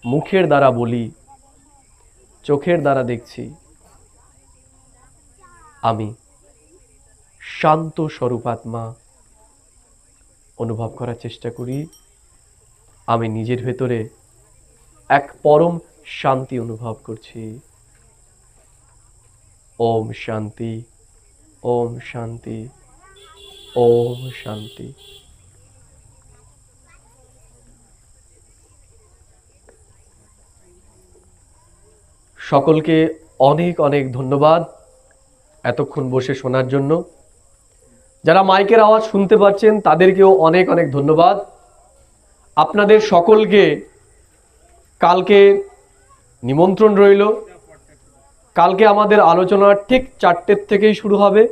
মুখের দ্বারা বলি, চোখের দ্বারা দেখছি। আমি শান্ত স্বরূপ আত্মা। অনুভব করার চেষ্টা করি আমি নিজের ভেতরে এক পরম শান্তি অনুভব করছি। ওম শান্তি, ওম শান্তি, ওম শান্তি। সকলকে অনেক অনেক ধন্যবাদ এতক্ষণ বসে শোনার জন্য। যারা মাইকের আওয়াজ শুনতে পাচ্ছেন তাদেরকেও অনেক অনেক ধন্যবাদ। আপনাদের সকলকে কালকে নিমন্ত্রণ রইল। কালকে আমাদের আলোচনা ঠিক 4টের থেকেই শুরু হবে।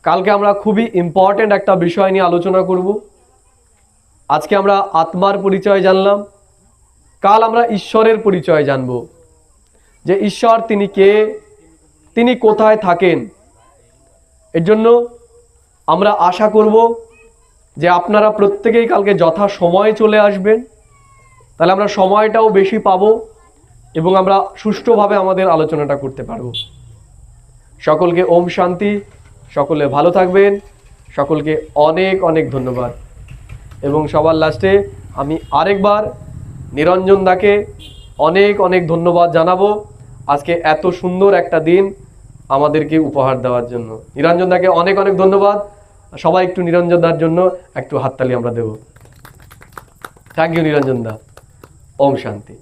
কালকে আমরা খুবই ইম্পর্ট্যান্ট একটা বিষয় নিয়ে আলোচনা করব। আজকে আমরা আত্মার পরিচয় জানলাম, কাল আমরা ঈশ্বরের পরিচয় জানব, যে ঈশ্বর তিনি কে, তিনি কোথায় থাকেন। এর জন্য আমরা আশা করব যে আপনারা প্রত্যেকেই কালকে যথা সময়ে চলে আসবেন, তাহলে আমরা সময়টাও বেশি পাবো এবং আমরা সুষ্ঠুভাবে আমাদের আলোচনাটা করতে পারবো। সকলকে ওম শান্তি, সকলে ভালো থাকবেন, সকলকে অনেক অনেক ধন্যবাদ। এবং সবার লাস্টে আমি আরেকবার নিরঞ্জন দাকে অনেক অনেক ধন্যবাদ জানাবো আজকে এত সুন্দর একটা দিন আমাদেরকে উপহার দেওয়ার জন্য। নিরঞ্জন দাকে অনেক অনেক ধন্যবাদ। সবাই একটু নিরঞ্জন দার জন্য একটু হাততালি আমরা দেব। থ্যাংক ইউ নিরঞ্জন দা। ওম শান্তি।